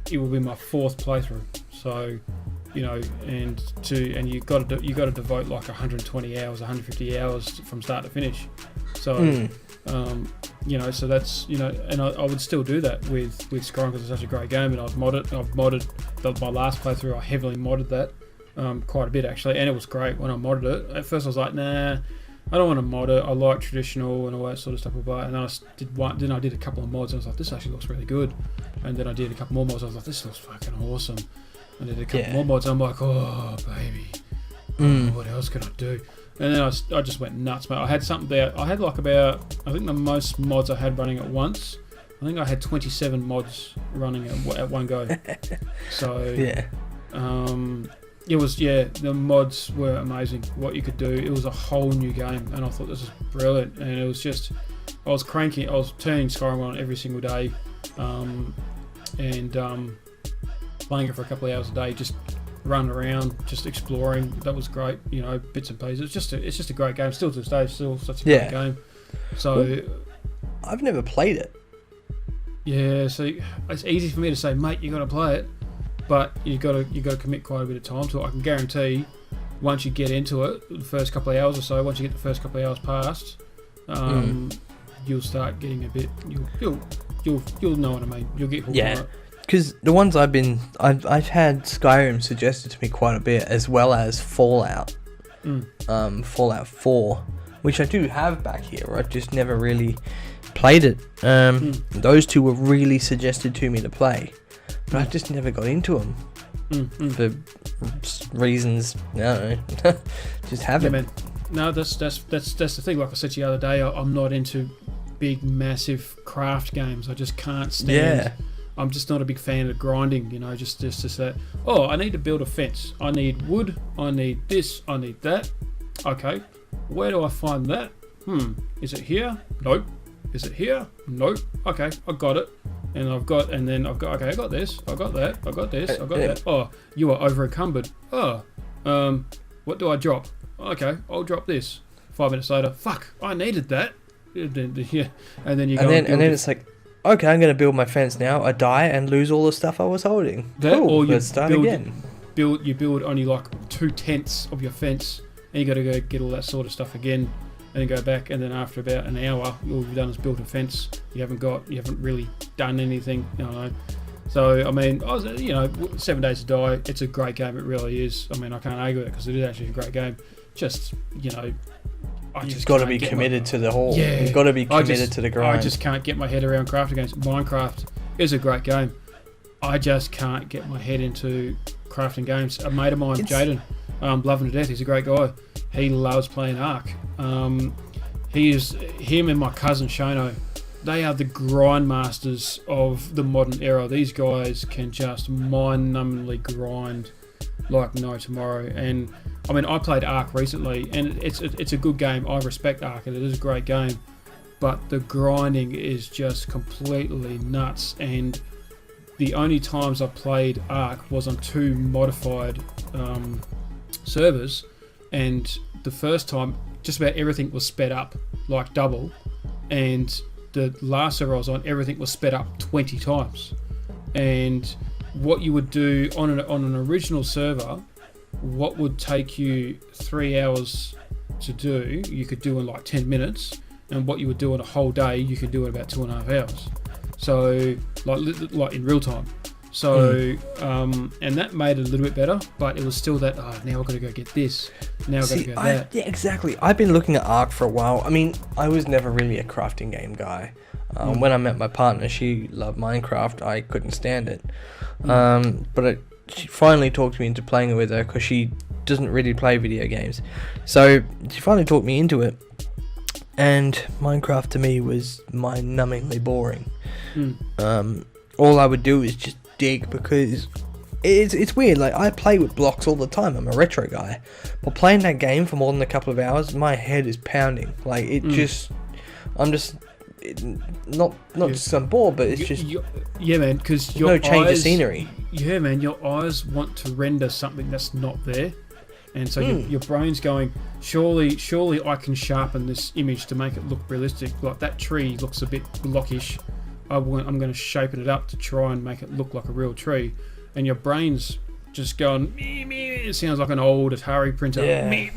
it will be my 4th playthrough. So, you know, and you got to devote like 120 hours, 150 hours from start to finish. So, you know, so that's, you know, and I would still do that with Skyrim because it's such a great game, and I've modded my last playthrough. I heavily modded that quite a bit actually, and it was great when I modded it. At first I was like, nah, I don't want to mod it. I like traditional and all that sort of stuff. And then I did a couple of mods, and I was like, this actually looks really good. And then I did a couple more mods. I was like, this looks fucking awesome. And I did a couple more mods. I'm like, oh baby, what else can I do? And then I just went nuts, mate. I had something there. I had like about, I think the most mods I had running at once. I think I had 27 mods running at one go. So Yeah. It was, the mods were amazing. What you could do, it was a whole new game, and I thought this was brilliant. And it was just, I was turning Skyrim on every single day, and playing it for a couple of hours a day, just running around, just exploring. That was great, you know, bits and pieces. It's just a great game. Still to this day, still such a great game. So, I've never played it. Yeah, so it's easy for me to say, mate, you got to play it. But you got to commit quite a bit of time to it. I can guarantee, once you get into it, the first couple of hours or so, once you get the first couple of hours past, you'll start getting a bit. You'll know what I mean. You'll get hooked on it. Because the ones I've had Skyrim suggested to me quite a bit, as well as Fallout, Fallout 4, which I do have back here. I've just never really played it. Those two were really suggested to me to play. But I just never got into them for reasons, I don't know, just haven't. Yeah, man. No, that's the thing. Like I said to you the other day, I'm not into big, massive craft games. I just can't stand. Yeah. I'm just not a big fan of grinding. You know, just that. Oh, I need to build a fence. I need wood. I need this. I need that. Okay, where do I find that? Is it here? Nope. Is it here? Nope. Okay, I got it. And I've got this, I got that, I got this, I got that. Oh, you are over encumbered. Oh, what do I drop? Okay, I'll drop this. 5 minutes later, fuck, I needed that. Yeah, and then you go. And then it's like, okay, I'm gonna build my fence now. I die and lose all the stuff I was holding. Let's start again. You build only like 2/10 of your fence, and you got to go get all that sort of stuff again. And then go back, and then after about an hour, all you've done is built a fence. You haven't really done anything, you know. So I mean, 7 Days to Die. It's a great game. It really is. I mean, I can't argue with it because it is actually a great game. Just, you know, you've got to be committed to the whole. Yeah, you've got to be committed to the grind. I just can't get my head around crafting games. Minecraft is a great game. I just can't get my head into crafting games. A mate of mine, Jaden, love him to death. He's a great guy. He loves playing Ark. Him and my cousin Shano, they are the grind masters of the modern era. These guys can just mind-numbingly grind like no tomorrow. And I mean, I played Ark recently, and it's a good game. I respect Ark, and it is a great game. But the grinding is just completely nuts. And the only times I played Ark was on 2 modified servers. And the first time, just about everything was sped up, like double. And the last server I was on, everything was sped up 20 times. And what you would do on an original server, what would take you 3 hours to do, you could do in like 10 minutes. And what you would do in a whole day, you could do in about 2.5 hours. So, like in real time. So, and that made it a little bit better, but it was still that, now I've got to go get this. Now I've got to go that. Yeah, exactly. I've been looking at Ark for a while. I mean, I was never really a crafting game guy. When I met my partner, she loved Minecraft. I couldn't stand it. But she finally talked me into playing it with her because she doesn't really play video games. So she finally talked me into it. And Minecraft to me was mind-numbingly boring. All I would do is just dig because it's weird. Like, I play with blocks all the time. I'm a retro guy, but playing that game for more than a couple of hours, my head is pounding. Like, not just I'm bored, but it's just yeah, man. Because no change of scenery. Yeah, man. Your eyes want to render something that's not there, and so your brain's going, surely I can sharpen this image to make it look realistic. Like, that tree looks a bit blockish. I'm going to shape it up to try and make it look like a real tree, and your brain's just going, me. It sounds like an old Atari printer. Yeah. Me.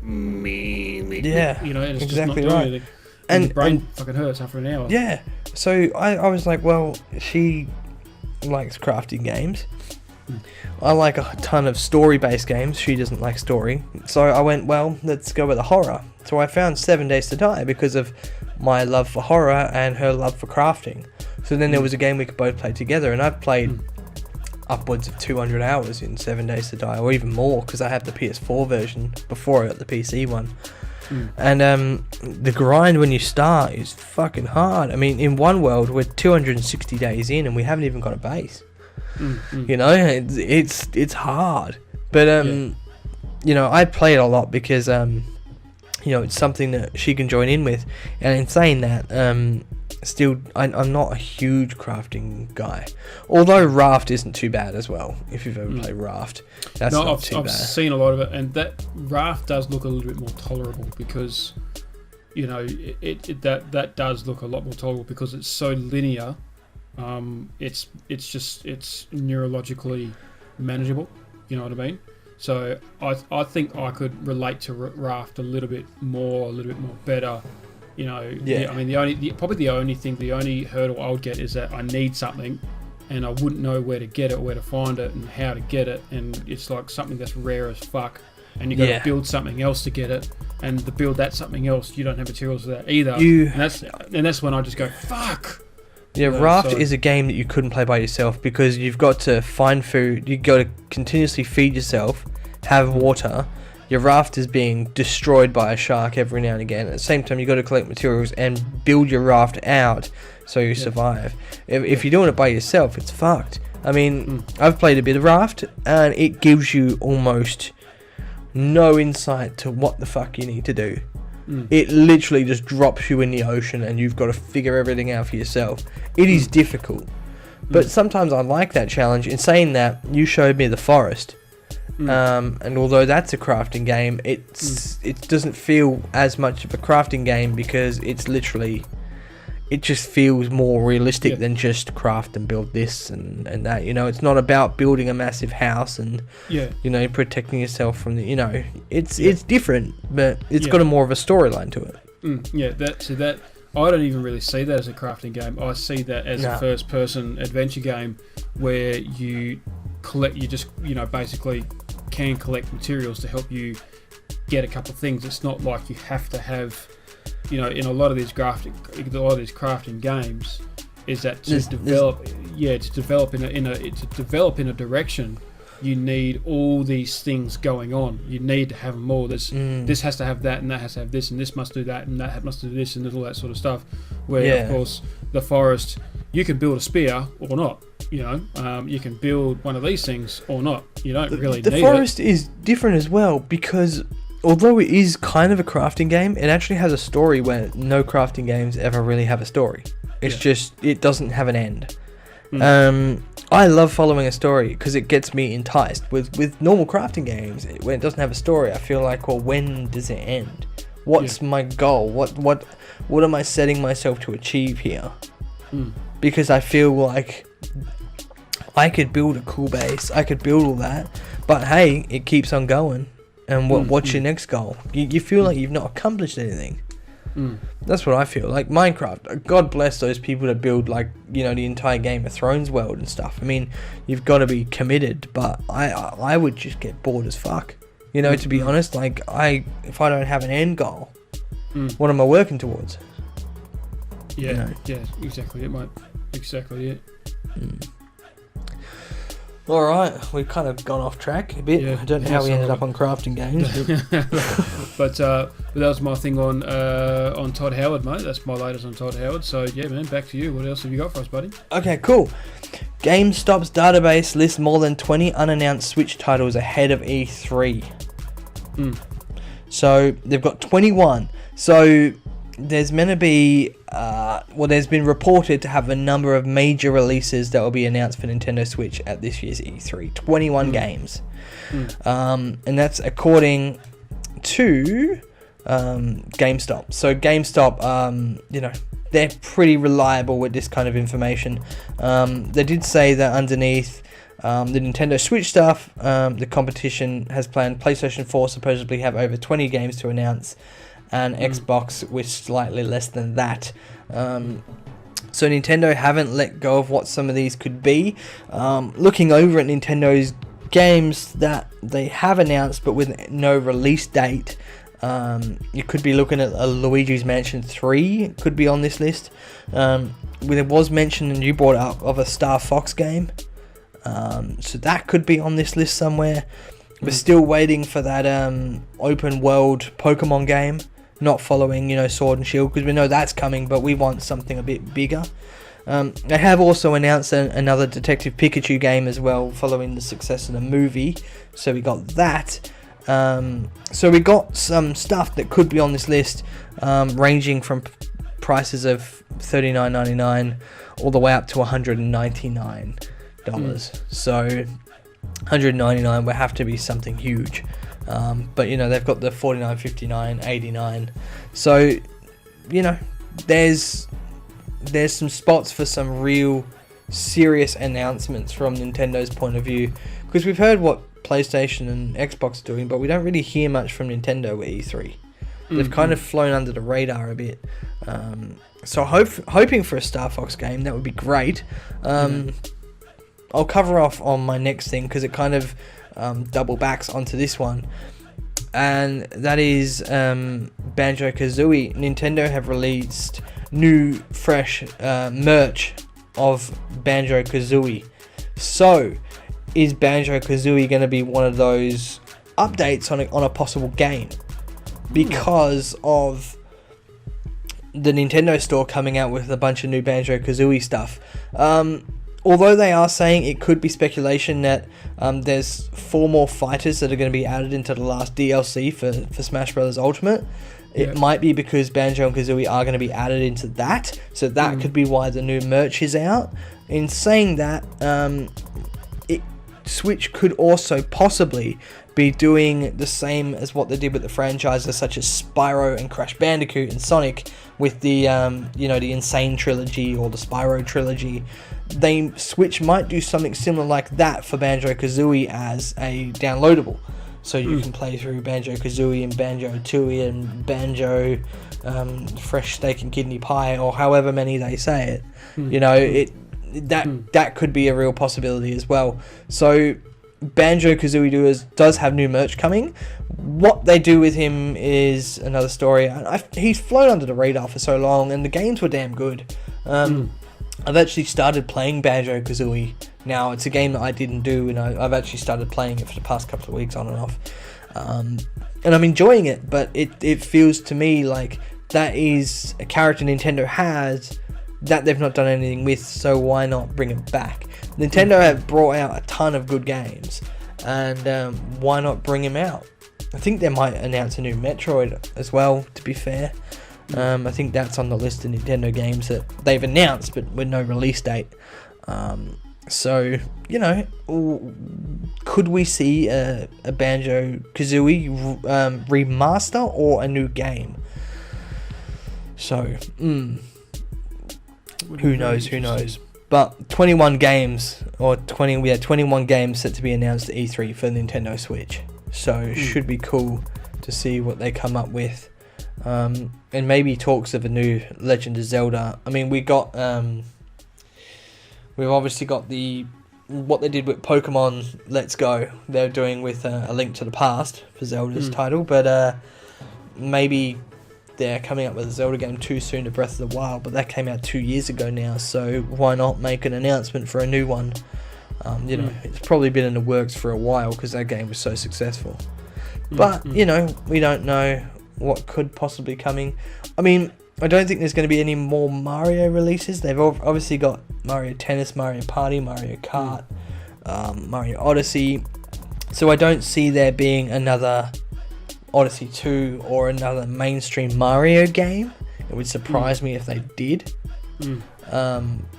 Yeah, you know, and it's exactly just not doing right. anything. And your brain fucking hurts after an hour. Yeah. So I was like, well, she likes crafting games. I like a ton of story-based games. She doesn't like story. So I went, well, let's go with a horror. So I found 7 Days to Die because of my love for horror and her love for crafting. So then there was a game we could both play together, and I've played upwards of 200 hours in 7 Days to Die, or even more, because I have the PS4 version before I got the PC one. And the grind when you start is fucking hard. I mean, in one world, we're 260 days in, and we haven't even got a base. You know, it's hard. But you know, I play it a lot because you know, it's something that she can join in with. And in saying that, still, I'm not a huge crafting guy. Although Raft isn't too bad as well. If you've ever played Raft, that's not too bad. I've seen a lot of it, and that Raft does look a little bit more tolerable because, you know, that does look a lot more tolerable because it's so linear. It's neurologically manageable. You know what I mean? So I think I could relate to Raft a little bit more better. You know, yeah. I mean, the only hurdle I would get is that I need something, and I wouldn't know where to get it, where to find it, and how to get it, and it's like something that's rare as fuck, and you got to build something else to get it, and to build that something else, you don't have materials for that either. And that's when I just go, fuck. Yeah, Raft is a game that you couldn't play by yourself because you've got to find food, you've got to continuously feed yourself, have water. Your raft is being destroyed by a shark every now and again. At the same time, you've got to collect materials and build your raft out so you survive. If you're doing it by yourself, it's fucked. I mean, I've played a bit of Raft, and it gives you almost no insight to what the fuck you need to do. It literally just drops you in the ocean, and you've got to figure everything out for yourself. It is difficult. But sometimes I like that challenge. In saying that, you showed me the forest. And although that's a crafting game, it doesn't feel as much of a crafting game because it's literally, it just feels more realistic than just craft and build this and that. You know, it's not about building a massive house and you know, protecting yourself from the, you know, it's different, but it's got a more of a storyline to it. That I don't even really see that as a crafting game. I see that as a first-person adventure game where you just, you know, basically can collect materials to help you get a couple of things. It's not like you have to have, you know, in a lot of these crafting games, is that to develop in a direction, you need all these things going on. You need to have more. This has to have that, and that has to have this, and this must do that, and that must do this, and all that sort of stuff. Where of course the forest, you can build a spear or not. You know, you can build one of these things or not. You don't really need it. The forest is different as well because although it is kind of a crafting game, it actually has a story where no crafting games ever really have a story. It's just, it doesn't have an end. I love following a story because it gets me enticed. With normal crafting games, when it doesn't have a story, I feel like, well, when does it end? What's my goal? What am I setting myself to achieve here? Because I feel like I could build a cool base, I could build all that, but hey, it keeps on going. And what's your next goal? You feel like you've not accomplished anything. That's what I feel. Like Minecraft, God bless those people that build, like, you know, the entire Game of Thrones world and stuff. I mean, you've got to be committed, but I would just get bored as fuck. You know, to be honest, like, if I don't have an end goal, what am I working towards? Yeah, you know? Yeah, exactly it, mate. Exactly it. All right, we've kind of gone off track a bit. Yeah, I don't know how we ended up on crafting games. But that was my thing on Todd Howard, mate. That's my latest on Todd Howard. So yeah, man, back to you. What else have you got for us, buddy? Okay, cool. GameStop's database lists more than 20 unannounced Switch titles ahead of E3. So they've got 21. So there's meant to be, there's been reported to have a number of major releases that will be announced for Nintendo Switch at this year's E3. 21 games. And that's according to GameStop. So GameStop, they're pretty reliable with this kind of information. They did say that underneath the Nintendo Switch stuff, the competition has planned PlayStation 4 supposedly have over 20 games to announce, and Xbox with slightly less than that. So Nintendo haven't let go of what some of these could be. Looking over at Nintendo's games that they have announced but with no release date, you could be looking at a Luigi's Mansion 3 could be on this list. There was mention, and you brought up, of a Star Fox game. So that could be on this list somewhere. We're still waiting for that open world Pokemon game, not following Sword and Shield, because we know that's coming, but we want something a bit bigger. They have also announced another Detective Pikachu game as well, following the success of the movie. So we got that. So we got some stuff that could be on this list, ranging from prices of $39.99 all the way up to $199. So $199 will have to be something huge. But they've got the $49.59, $89. So there's some spots for some real serious announcements from Nintendo's point of view, because we've heard what PlayStation and Xbox are doing, but we don't really hear much from Nintendo at E3. They've kind of flown under the radar a bit. So hoping for a Star Fox game, that would be great. I'll cover off on my next thing because it kind of double backs onto this one, and that is Banjo-Kazooie. Nintendo have released new, fresh merch of Banjo-Kazooie. So, is Banjo-Kazooie going to be one of those updates on a possible game? Because of the Nintendo store coming out with a bunch of new Banjo-Kazooie stuff. Although they are saying it could be speculation that there's 4 more fighters that are going to be added into the last DLC for Smash Bros. Ultimate. It might be because Banjo and Kazooie are going to be added into that. So that could be why the new merch is out. In saying that, Switch could also possibly be doing the same as what they did with the franchises such as Spyro and Crash Bandicoot and Sonic with the the Insane Trilogy or the Spyro Trilogy. Switch might do something similar like that for Banjo-Kazooie as a downloadable. So you can play through Banjo-Kazooie and Banjo-Tooie and Banjo Fresh Steak and Kidney Pie, or however many they say it. That could be a real possibility as well. So Banjo-Kazooie does have new merch coming. What they do with him is another story. He's flown under the radar for so long, and the games were damn good. I've actually started playing Banjo-Kazooie now. It's a game that I didn't do, and I've actually started playing it for the past couple of weeks on and off. And I'm enjoying it, but it feels to me like that is a character Nintendo has that they've not done anything with, so why not bring it back? Nintendo have brought out a ton of good games, and why not bring them out? I think they might announce a new Metroid as well, to be fair. I think that's on the list of Nintendo games that they've announced, but with no release date. So, could we see a Banjo-Kazooie remaster or a new game? So, who knows? But 21 games, or 21 games set to be announced at E3 for Nintendo Switch. So, should be cool to see what they come up with. And maybe talks of a new Legend of Zelda. I mean, we've obviously got what they did with Pokemon Let's Go. They're doing with A Link to the Past for Zelda's title, but maybe they're coming up with a Zelda game too soon to Breath of the Wild, but that came out 2 years ago now, so why not make an announcement for a new one? It's probably been in the works for a while because that game was so successful. But, we don't know what could possibly coming. I mean, I don't think there's going to be any more Mario releases. They've obviously got Mario Tennis, Mario Party, Mario Kart, Mario Odyssey. So I don't see there being another Odyssey 2 or another mainstream Mario game. It would surprise me if they did.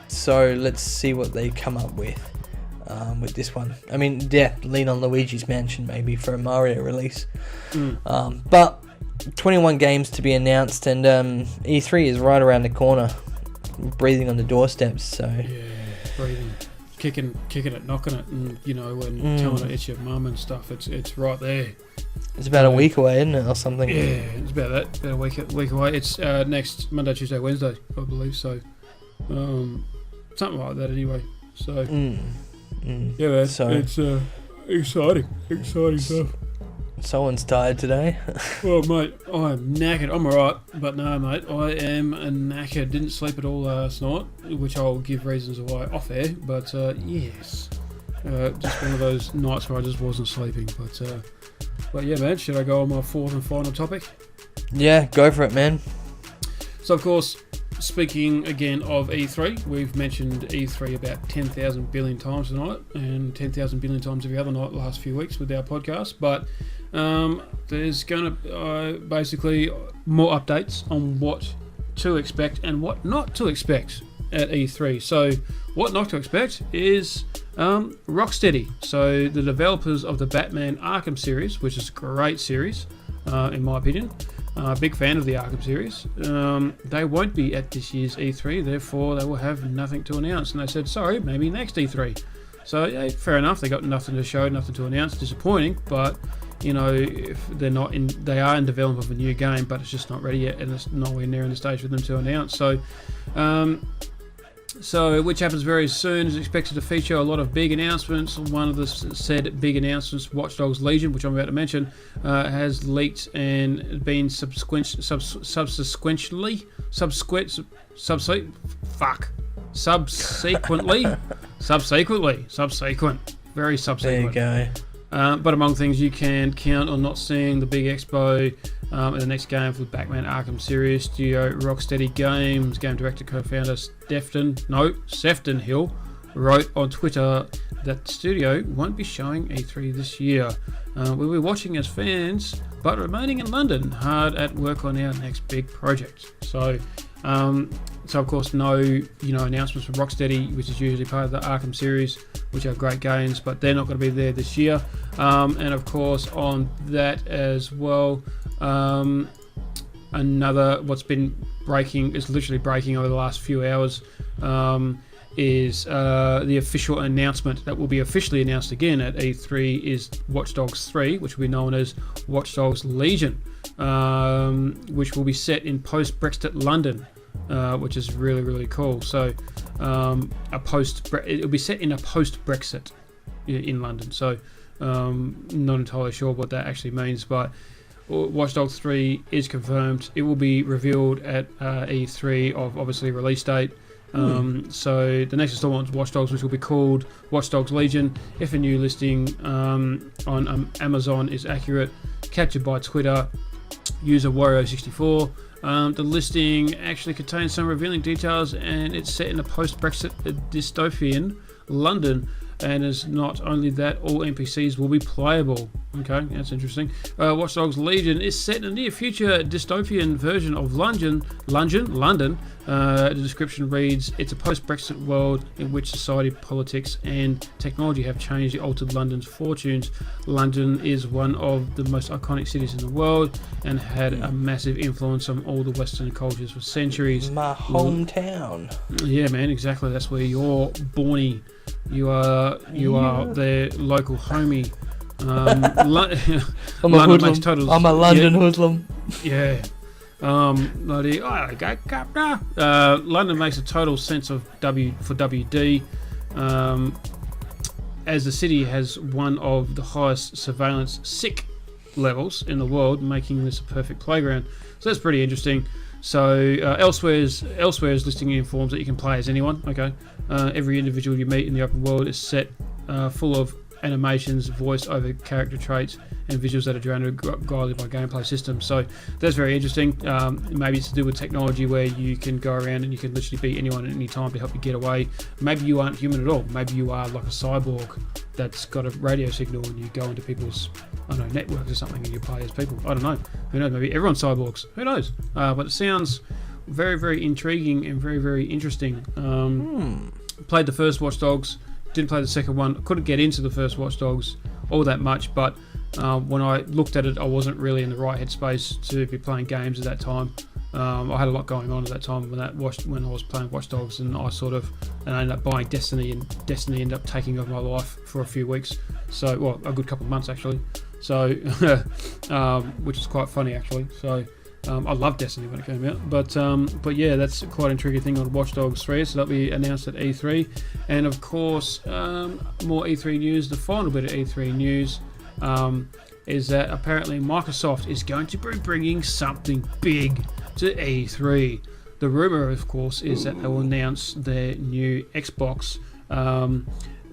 So let's see what they come up with this one. I mean, lean on Luigi's Mansion maybe for a Mario release. But 21 games to be announced, and E3 is right around the corner, breathing on the doorsteps. So breathing, kicking it, knocking it, and and telling it it's your mum and stuff. It's right there. It's about a week away, isn't it, or something? Yeah, it's about that. About a week away. It's next Monday, Tuesday, Wednesday, I believe. So, something like that anyway. So, yeah, man. So it's exciting stuff. Someone's tired today. Well, mate, I'm knackered. I'm alright, but no, mate, I am knackered. Didn't sleep at all last night, which I'll give reasons why off air. But yes, just one of those nights where I just wasn't sleeping. But yeah, man, should I go on my fourth and final topic? Yeah, go for it, man. So, of course, speaking again of E3, we've mentioned E3 about 10,000 billion times tonight and 10,000 billion times every other night last few weeks with our podcast. But there's going to basically more updates on what to expect and what not to expect at E3. So what not to expect is Rocksteady. So the developers of the Batman Arkham series, which is a great series in my opinion. Big fan of the Arkham series. They won't be at this year's E3, therefore they will have nothing to announce. And they said, sorry, maybe next E3. So yeah, fair enough. They got nothing to show, nothing to announce. Disappointing, but if they're not in, they are in development of a new game, but it's just not ready yet, and it's nowhere near in the stage for them to announce. So, which happens very soon, is expected to feature a lot of big announcements. One of the said big announcements, Watch Dogs Legion, which I'm about to mention, has leaked and been subsequently, very subsequent. There you go. But among things you can count on not seeing the big expo in the next game for the Batman Arkham series. Studio Rocksteady Games game director co-founder Sefton Hill wrote on Twitter that the studio won't be showing E3 this year. We'll be watching as fans, but remaining in London, hard at work on our next big project. So of course, no announcements from Rocksteady, which is usually part of the Arkham series, which are great games, but they're not going to be there this year. And of course, on that as well, another what's been literally breaking over the last few hours, is the official announcement that will be officially announced again at E3 is Watch Dogs 3, which will be known as Watch Dogs Legion, which will be set in post-Brexit London. Which is really, really cool. So it'll be set in a post-Brexit in London. So not entirely sure what that actually means, but Watch Dogs 3 is confirmed. It will be revealed at E3 of obviously release date. So the next installment of Watch Dogs, which will be called Watch Dogs Legion, if a new listing on Amazon is accurate, captured by Twitter user Wario64. The listing actually contains some revealing details, and it's set in a post-Brexit dystopian London. And is not only that, all NPCs will be playable. Okay, that's interesting. Watch Dogs Legion is set in a near future dystopian version of London. The description reads, it's a post-Brexit world in which society, politics and technology have changed the altered London's fortunes. London is one of the most iconic cities in the world and had a massive influence on all the Western cultures for centuries. My hometown. Yeah, man, exactly. That's where you're borny. You are their local homie. I'm a hoodlum. I'm a London hoodlum. Yeah. London makes a total sense of for WD, as the city has one of the highest surveillance sick levels in the world, making this a perfect playground. So that's pretty interesting. So Elsewhere's listing informs that you can play as anyone. Okay, every individual you meet in the open world is set full of animations, voice over character traits, and visuals that are guided by gameplay systems. So that's very interesting. Maybe it's to do with technology where you can go around and you can literally be anyone at any time to help you get away. Maybe you aren't human at all. Maybe you are like a cyborg that's got a radio signal and you go into people's, I don't know, networks or something and you play as people. I don't know. Who knows? Maybe everyone's cyborgs. Who knows? But it sounds very, very intriguing and very, very interesting. Played the first Watch Dogs. Didn't play the second one. Couldn't get into the first Watch Dogs all that much, but when I looked at it, I wasn't really in the right headspace to be playing games at that time. I had a lot going on at that time when I was playing Watch Dogs, and I ended up buying Destiny, and Destiny ended up taking over my life for a few weeks. So, well, a good couple of months actually. So, which is quite funny actually. So. I loved Destiny when it came out, but yeah, that's quite an intriguing thing on Watch Dogs 3, so that'll be announced at E3. And of course, more E3 news. The final bit of E3 news is that apparently Microsoft is going to be bringing something big to E3. The rumor, of course, is that they will announce their new Xbox.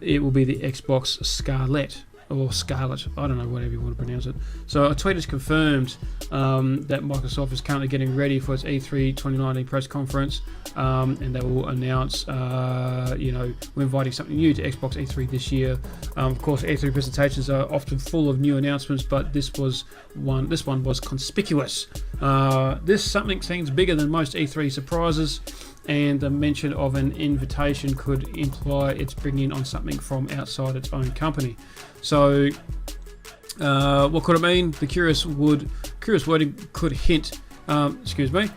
It will be the Xbox Scarlett. Or Scarlet, I don't know, whatever you want to pronounce it. So a tweet has confirmed that Microsoft is currently getting ready for its E3 2019 press conference, and they will announce, we're inviting something new to Xbox E3 this year. Of course, E3 presentations are often full of new announcements, but this one was conspicuous. This something seems bigger than most E3 surprises, and the mention of an invitation could imply it's bringing on something from outside its own company. So, what could it mean? The curious wording could hint. Excuse me.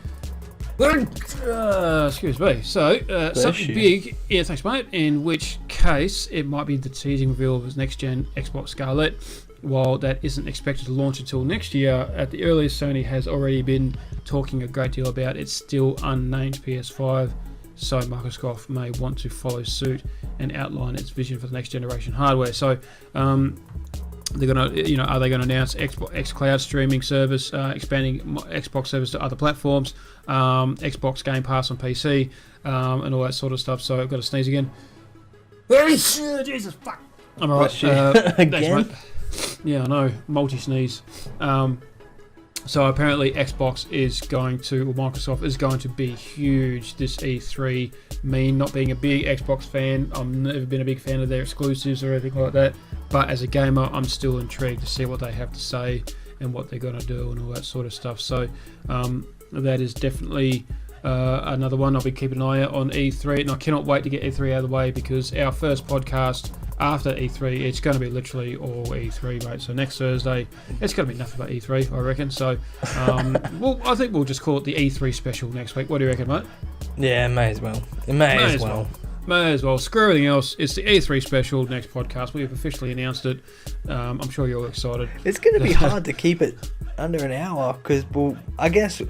Excuse me. So, something big. Yeah, thanks, mate. In which case, it might be the teasing reveal of its next-gen Xbox Scarlett. While that isn't expected to launch until next year, at the earliest, Sony has already been talking a great deal about its still unnamed PS5. So Microsoft may want to follow suit and outline its vision for the next generation hardware. So they're gonna, are they gonna announce Xbox Cloud streaming service, expanding Xbox service to other platforms, Xbox Game Pass on PC, and all that sort of stuff. So I've got to sneeze again. Jesus fuck! I'm alright. Again? Thanks, mate. Yeah, I know. Multi-sneeze. So apparently Microsoft is going to be huge this E3. Me not being a big Xbox fan, I've never been a big fan of their exclusives or anything like that. But as a gamer, I'm still intrigued to see what they have to say and what they're going to do and all that sort of stuff. So that is definitely another one I'll be keeping an eye out on E3. And I cannot wait to get E3 out of the way, because our first podcast after E3, it's going to be literally all E3, mate. So next Thursday, it's going to be nothing but E3, I reckon. So, I think we'll just call it the E3 special next week. What do you reckon, mate? Yeah, may as well. May as well. May as well. Screw everything else. It's the E3 special next podcast. We have officially announced it. I'm sure you're all excited. It's going to be hard to keep it under an hour, because, I guess,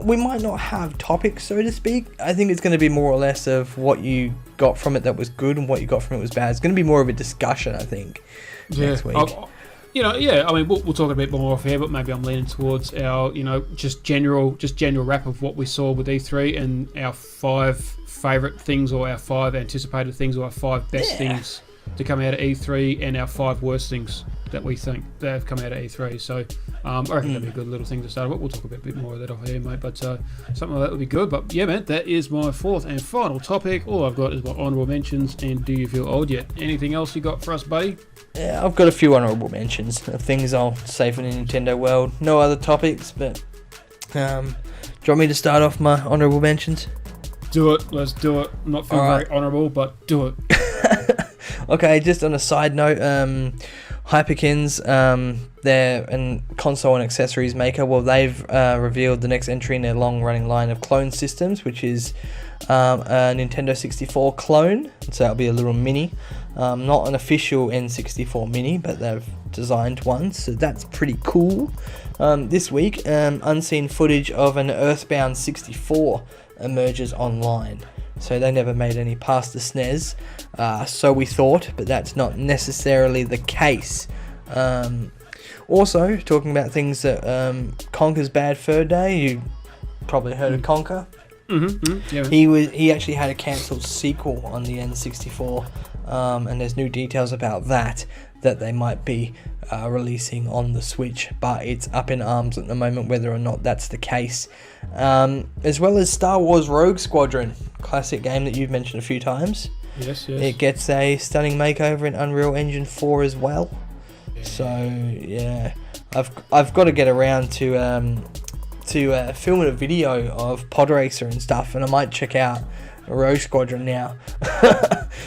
we might not have topics, so to speak. I think it's going to be more or less of what you got from it that was good and what you got from it was bad. It's going to be more of a discussion, I think, next week. I mean, we'll talk a bit more off here, but maybe I'm leaning towards our, just general wrap of what we saw with E3 and our 5 favourite things, or our 5 anticipated things, or our 5 best things to come out of E3, and our 5 worst things that we think that have come out of E3. So I reckon that'd be a good little thing to start with. We'll talk a bit more of that off here, mate, but something like that would be good. But yeah, man, that is my 4th and final topic. All I've got is my honourable mentions and do you feel old yet? Anything else you got for us, buddy? Yeah, I've got a few honourable mentions of things I'll say for the Nintendo world. No other topics, but do you want me to start off my honourable mentions? Do it. Let's do it. Not feel very honourable, but do it. Okay, just on a side note, Hyperkins, they're a console and accessories maker. Well, they've revealed the next entry in their long-running line of clone systems, which is a Nintendo 64 clone. So that'll be a little mini. Not an official N64 mini, but they've designed one, so that's pretty cool. This week, unseen footage of an Earthbound 64 emerges online. So they never made any past the SNES, so we thought, but that's not necessarily the case. Also, talking about things that Conker's Bad Fur Day, you probably heard of Conker. Yeah. He actually had a cancelled sequel on the N64, and there's new details about that they might be releasing on the Switch, but it's up in arms at the moment whether or not that's the case. As well as Star Wars Rogue Squadron, classic game that you've mentioned a few times. Yes. It gets a stunning makeover in Unreal Engine 4 as well. Yeah. So yeah, I've got to get around to filming a video of Pod Racer and stuff, and I might check out Rogue Squadron now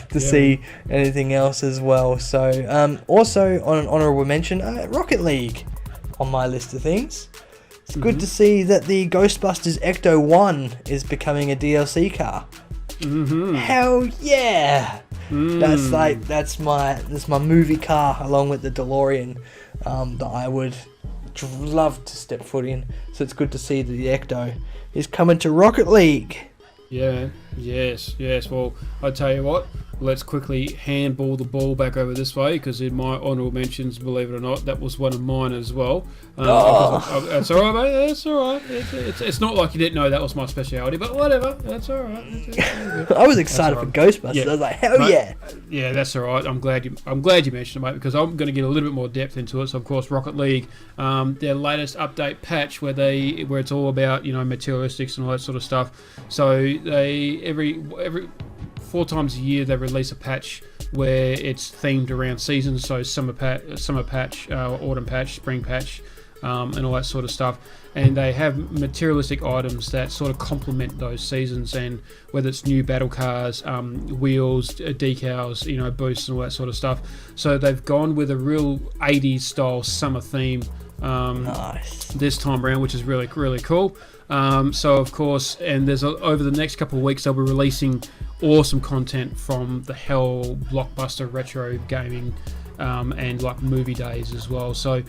to see anything else as well. So also on an honourable mention, Rocket League on my list of things. It's good to see that the Ghostbusters Ecto 1 is becoming a DLC car. Hell yeah! That's my movie car along with the DeLorean that I would love to step foot in. So it's good to see that the Ecto is coming to Rocket League. Yeah, yes. Well, I tell you what, let's quickly handball the ball back over this way, because in my honourable mentions, believe it or not, that was one of mine as well. That's all right, mate. That's all right. It's not like you didn't know that was my speciality, but whatever. That's all right. I was excited for Ghostbusters. Yeah. I was like, hell mate, yeah. Yeah, that's all right. I'm glad you mentioned it, mate, because I'm going to get a little bit more depth into it. So of course, Rocket League, their latest update patch where it's all about materialistics and all that sort of stuff. So they every 4 times a year they release a patch where it's themed around seasons. So summer patch, autumn patch, spring patch, and all that sort of stuff. And they have materialistic items that sort of complement those seasons, and whether it's new battle cars, wheels, decals, boosts and all that sort of stuff. So they've gone with a real 80s style summer theme nice. This time around, which is really, really cool. So of course, and there's over the next couple of weeks they'll be releasing awesome content from the Hell Blockbuster Retro Gaming and like movie days as well. So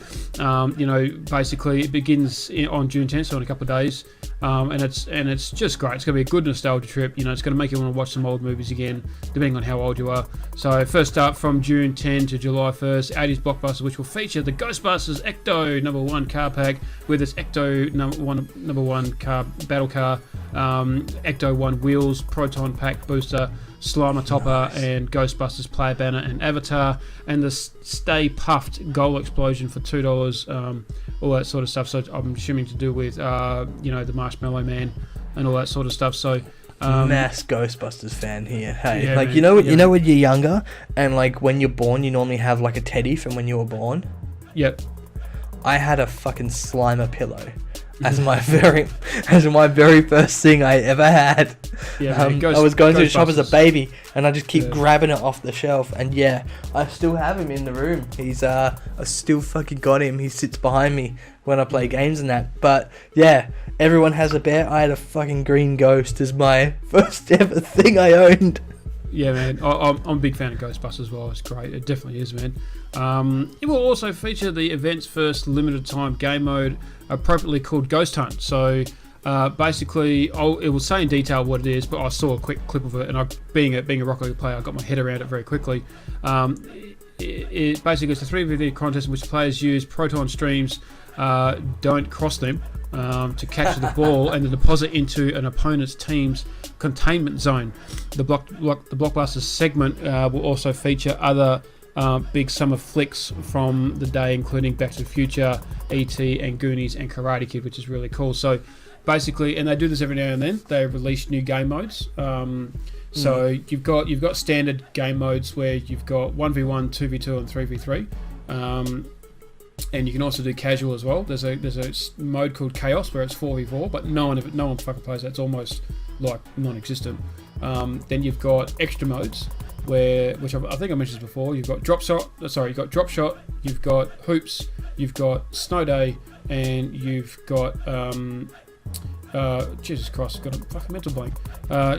basically it begins on June 10th, so in a couple of days, and it's just great. It's going to be a good nostalgia trip. It's going to make you want to watch some old movies again, depending on how old you are. So first up from June 10 to July 1st, 80s Blockbuster, which will feature the Ghostbusters Ecto #1 car pack with its Ecto #1 car battle car, Ecto 1 wheels, Proton Pack booster, Slimer Topper, and Ghostbusters player banner and avatar, and the Stay Puffed Goal Explosion for $2, all that sort of stuff. So I'm assuming to do with the Marshmallow Man and all that sort of stuff. So mass Ghostbusters fan here. Hey, yeah, like man, you know when you're younger and like when you're born, you normally have like a teddy from when you were born. Yep. I had a fucking Slimer pillow as my very first thing I ever had. Yeah, I was going to the shop as a baby, and I just keep grabbing it off the shelf. And yeah, I still have him in the room. He's I still fucking got him. He sits behind me when I play games and that. But yeah, everyone has a bear. I had a fucking green ghost as my first ever thing I owned. Yeah, man. I'm a big fan of Ghostbusters as well. It's great. It definitely is, man. It will also feature the event's first limited time game mode, appropriately called Ghost Hunt. So basically, it will say in detail what it is, but I saw a quick clip of it, and being a Rocket League player, I got my head around it very quickly. It basically is a 3v3 contest in which players use proton streams, don't cross them, to catch the ball and then deposit into an opponent's team's containment zone. The Blockbuster segment will also feature other big summer flicks from the day, including Back to the Future, E.T. and Goonies and Karate Kid, which is really cool. So basically, and they do this every now and then, they release new game modes. So you've got standard game modes where you've got 1v1, 2v2 and 3v3. And you can also do casual as well. There's a mode called Chaos where it's 4v4, but no one fucking plays that. It's almost like non-existent. Then you've got extra modes which I think I mentioned before. You've got drop shot, you've got hoops, you've got snow day, and you've got Jesus Christ, I've got a fucking mental blank.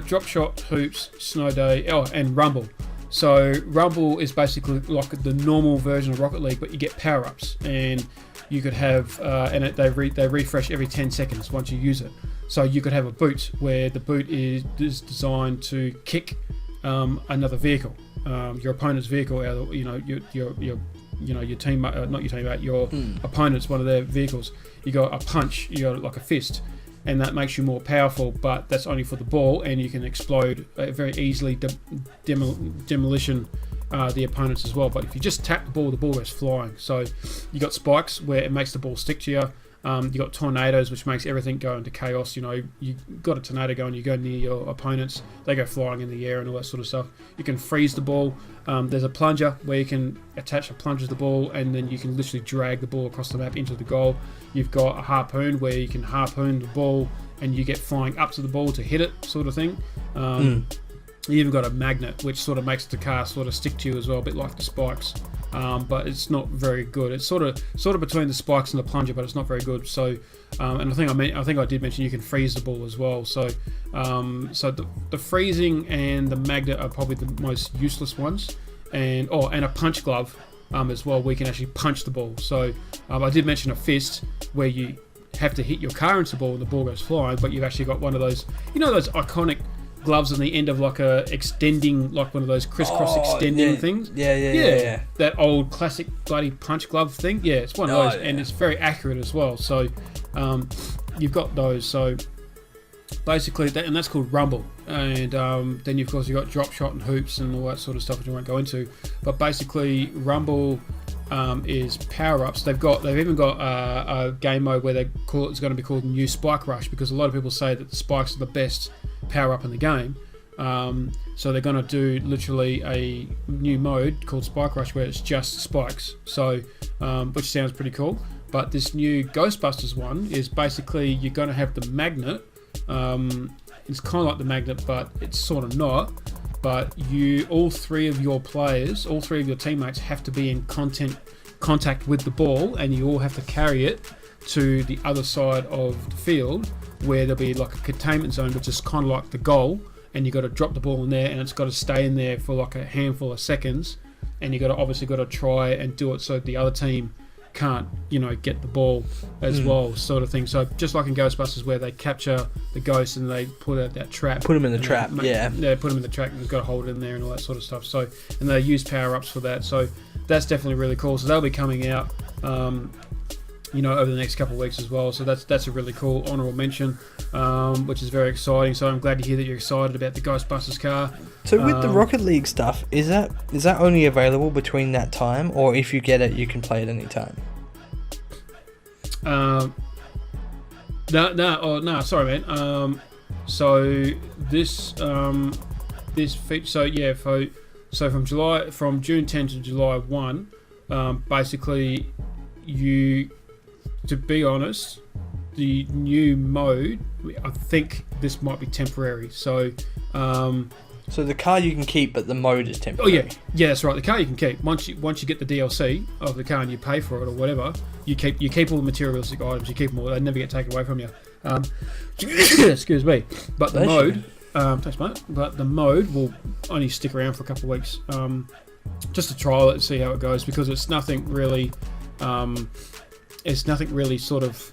Drop shot, hoops, snow day, and rumble. So Rumble is basically like the normal version of Rocket League, but you get power-ups, and you could have they refresh every 10 seconds once you use it. So you could have a boot where the boot is designed to kick another vehicle, your opponent's vehicle out of your teammate, not your teammate, your opponent's one of their vehicles. You got a punch, you got like a fist. and that makes you more powerful, but that's only for the ball, and you can explode very easily, demolition the opponents as well. But if you just tap the ball goes flying. So you got spikes where it makes the ball stick to you. You got tornadoes, which makes everything go into chaos. You know, you got a tornado going, you go near your opponents, they go flying in the air and all that sort of stuff. You can freeze the ball. There's a plunger where you can attach a plunger to the ball, and then you can literally drag the ball across the map into the goal. You've got a harpoon where you can harpoon the ball and you get flying up to the ball to hit it, sort of thing. You even got a magnet, which sort of makes the car sort of stick to you as well, a bit like the spikes. But it's not very good. It's sort of between the spikes and the plunger, but it's not very good. So, and I think I did mention you can freeze the ball as well. So, the freezing and the magnet are probably the most useless ones, and a punch glove as well, where you can actually punch the ball. So, I did mention a fist where you have to hit your car into the ball and the ball goes flying, but you've actually got one of those, those iconic gloves on the end of like a extending, like one of those crisscross extending things. Yeah. That old classic bloody punch glove thing. Yeah, it's one of those, and it's very accurate as well. So you've got those. So basically, that's called Rumble. And then of course you've got drop shot and hoops and all that sort of stuff, which I won't go into. But basically, Rumble is power ups. They've even got a game mode where they call it's going to be called New Spike Rush, because a lot of people say that the spikes are the best power up in the game. So they're going to do literally a new mode called Spike Rush where it's just spikes. So which sounds pretty cool. But this new Ghostbusters one is basically you're going to have the magnet. It's kind of like the magnet, but it's sort of not. But all three of your teammates have to be in contact with the ball, and you all have to carry it to the other side of the field, where there'll be like a containment zone, which is kind of like the goal, and you got to drop the ball in there, and it's got to stay in there for like a handful of seconds, and you obviously got to try and do it so the other team can't get the ball as well, sort of thing. So just like in Ghostbusters, where they capture the ghost and they put out that trap, put them in the trap, put them in the trap, and you've got to hold it in there and all that sort of stuff. So, and they use power ups for that. So that's definitely really cool. So they'll be coming out over the next couple of weeks as well. So that's a really cool honourable mention, which is very exciting. So I'm glad to hear that you're excited about the Ghostbusters car. So with the Rocket League stuff, is that only available between that time, or if you get it, you can play it any time? No, sorry, man. So this feature, from June 10 to July 1, basically to be honest, the new mode, I think this might be temporary. So the car you can keep, but the mode is temporary. Oh yeah, that's right. The car you can keep. Once you get the DLC of the car and you pay for it or whatever, you keep all the materialistic items. You keep them all. They never get taken away from you. Excuse me. But the mode, thanks mate. But the mode will only stick around for a couple of weeks, just to trial it and see how it goes, because it's nothing really. It's nothing really sort of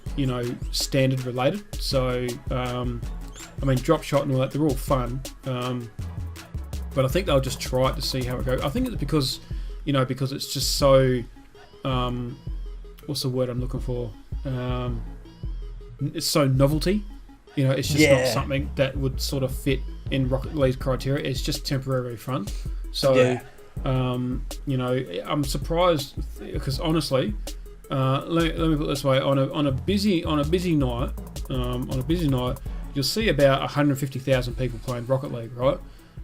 standard related. So drop shot and all that, they're all fun. But I think they'll just try it to see how it goes. I think it's because it's just so, what's the word I'm looking for? It's so novelty. It's just not something that would sort of fit in Rocket League's criteria. It's just temporarily fun. So, I'm surprised, because honestly, let me put it this way: on a busy night, you'll see about 150,000 people playing Rocket League, right?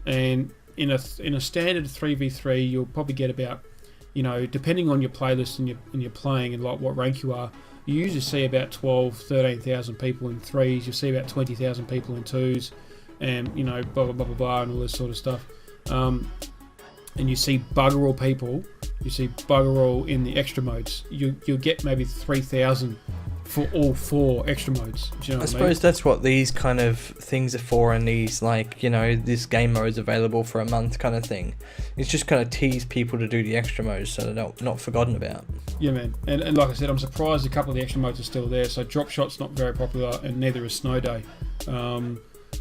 And in a standard 3v3, you'll probably get about, depending on your playlist and your playing and like what rank you are, you usually see about 13,000 people in threes. You see about 20,000 people in twos, and blah blah blah blah blah and all this sort of stuff. And you see bugger all people. You see bugger all in the extra modes. You'll get maybe 3,000 for all 4 extra modes. Do you know what I mean? Suppose that's what these kind of things are for, and these this game mode is available for a month kind of thing. It's just kind of tease people to do the extra modes so they're not forgotten about. Yeah, man. And like I said, I'm surprised a couple of the extra modes are still there. So drop shot's not very popular, and neither is snow day.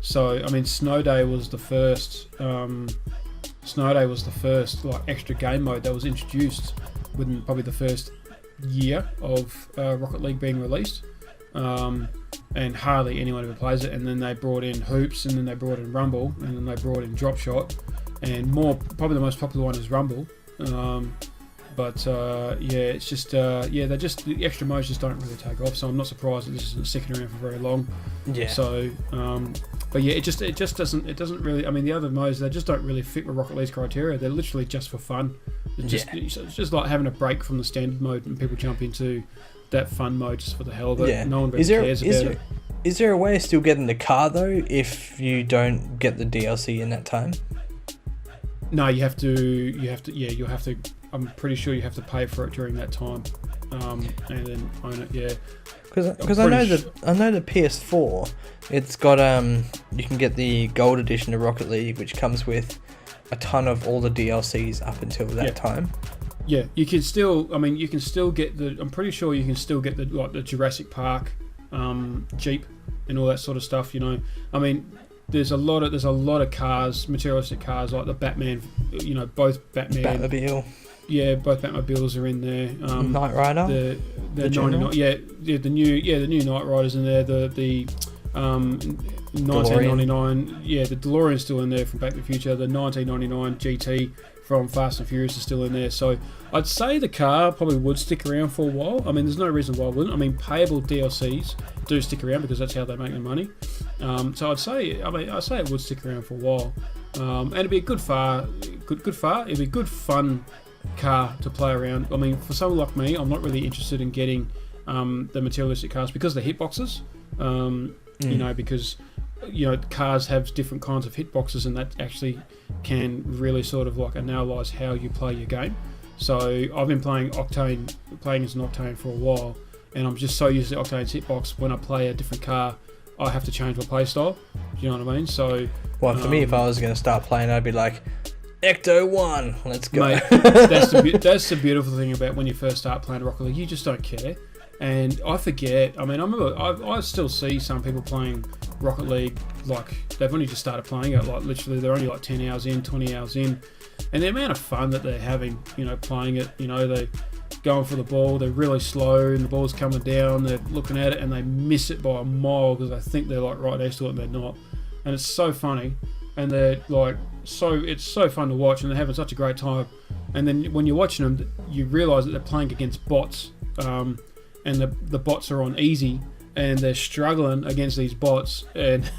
Snow day was the first. Snow day was the first extra game mode that was introduced within probably the first year of Rocket League being released. and hardly anyone ever plays it. And then they brought in Hoops, and then they brought in Rumble, and then they brought in Drop Shot, and probably the most popular one is Rumble. It's just the extra modes just don't really take off. So I'm not surprised that this isn't sticking around for very long. Yeah. So, it just doesn't really. I mean, the other modes, they just don't really fit with Rocket League's criteria. They're literally just for fun. It's just like having a break from the standard mode, and people jump into that fun mode just for the hell of it. Yeah. No one really cares about it. Is there a way of still getting the car though if you don't get the DLC in that time? No, you have to. Yeah, you'll have to. I'm pretty sure you have to pay for it during that time, and then own it. Yeah, because I know the PS4, it's got you can get the gold edition of Rocket League, which comes with a ton of all the DLCs up until that time. Yeah, you can still. I mean, you can still get the. I'm pretty sure you can still get the Jurassic Park Jeep and all that sort of stuff. You know, I mean. There's a lot of cars, materialistic cars like the Batman. You know, both Batman. Batmobile. Yeah, both Batmobiles are in there. Knight Rider. The 99. The new Knight Rider's in there. The 1999. Yeah, the DeLorean's still in there from Back to the Future. The 1999 GT from Fast and Furious is still in there. So I'd say the car probably would stick around for a while. I mean, there's no reason why it wouldn't. I mean, payable DLCs do stick around because that's how they make their money. So I'd say it would stick around for a while. And it'd be a good far. It'd be good fun car to play around. I mean, for someone like me, I'm not really interested in getting the materialistic cars because of the hitboxes. You know, because cars have different kinds of hitboxes, and that actually can really sort of like analyse how you play your game. So I've been playing as an Octane for a while, and I'm just so used to Octane's hitbox. When I play a different car, I have to change my play style. Do you know what I mean? So, well, for me, if I was going to start playing, I'd be like, Ecto 1, let's go. Mate, that's the beautiful thing about when you first start playing Rocket League. You just don't care. And I forget. I mean, I remember I still see some people playing Rocket League like they've only just started playing it. Like literally, they're only like 10 hours in, 20 hours in, and the amount of fun that they're having, playing it. They're going for the ball. They're really slow, and the ball's coming down. They're looking at it, and they miss it by a mile because they think they're like right next to it, and they're not. And it's so funny, and they're like it's so fun to watch, and they're having such a great time. And then when you're watching them, you realise that they're playing against bots. And the bots are on easy, and they're struggling against these bots, and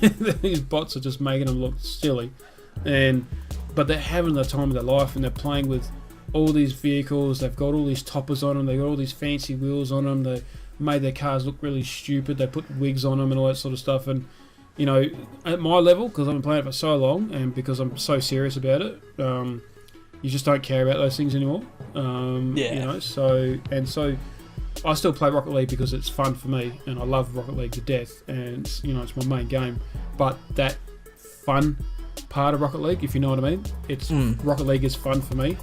these bots are just making them look silly. But they're having the time of their life, and they're playing with all these vehicles. They've got all these toppers on them. They've got all these fancy wheels on them. They made their cars look really stupid. They put wigs on them and all that sort of stuff. And at my level, because I've been playing it for so long, and because I'm so serious about it, you just don't care about those things anymore. So I still play Rocket League because it's fun for me, and I love Rocket League to death, and it's my main game. But that fun part of Rocket League, if you know what I mean, Rocket League is fun for me,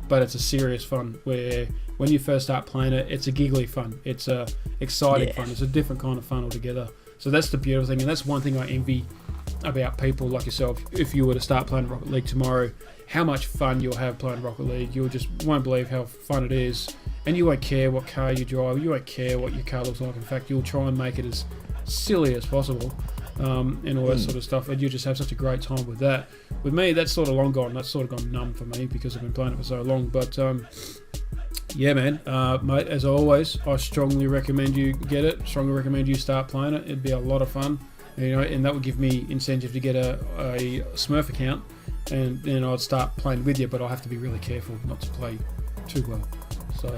but it's a serious fun where when you first start playing it, it's a giggly fun, it's a exciting fun, it's a different kind of fun altogether. So that's the beautiful thing, and that's one thing I envy about people like yourself. If you were to start playing Rocket League tomorrow, how much fun you'll have playing Rocket League. You just won't believe how fun it is. And you won't care what car you drive. You won't care what your car looks like. In fact, you'll try and make it as silly as possible, and all that sort of stuff. And you just have such a great time with that. With me, that's sort of long gone. That's sort of gone numb for me because I've been playing it for so long. But yeah, man, mate. As always, I strongly recommend you get it. Strongly recommend you start playing it. It'd be a lot of fun, and that would give me incentive to get a Smurf account, and then I'd start playing with you. But I'll have to be really careful not to play too well. So,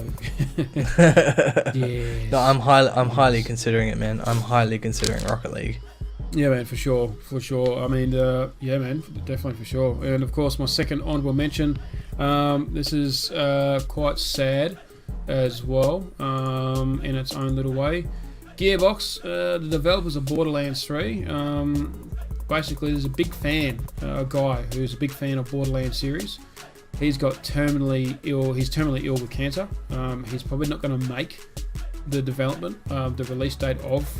yes. No, I'm highly considering it, man. I'm highly considering Rocket League. Yeah, man, for sure. I mean, yeah, man, definitely for sure. And of course, my second honorable mention. This is quite sad as well, in its own little way. Gearbox, the developers of Borderlands 3. Basically, there's a big fan, a guy who's a big fan of Borderlands series. He's terminally ill with cancer. He's probably not going to make the development, the release date of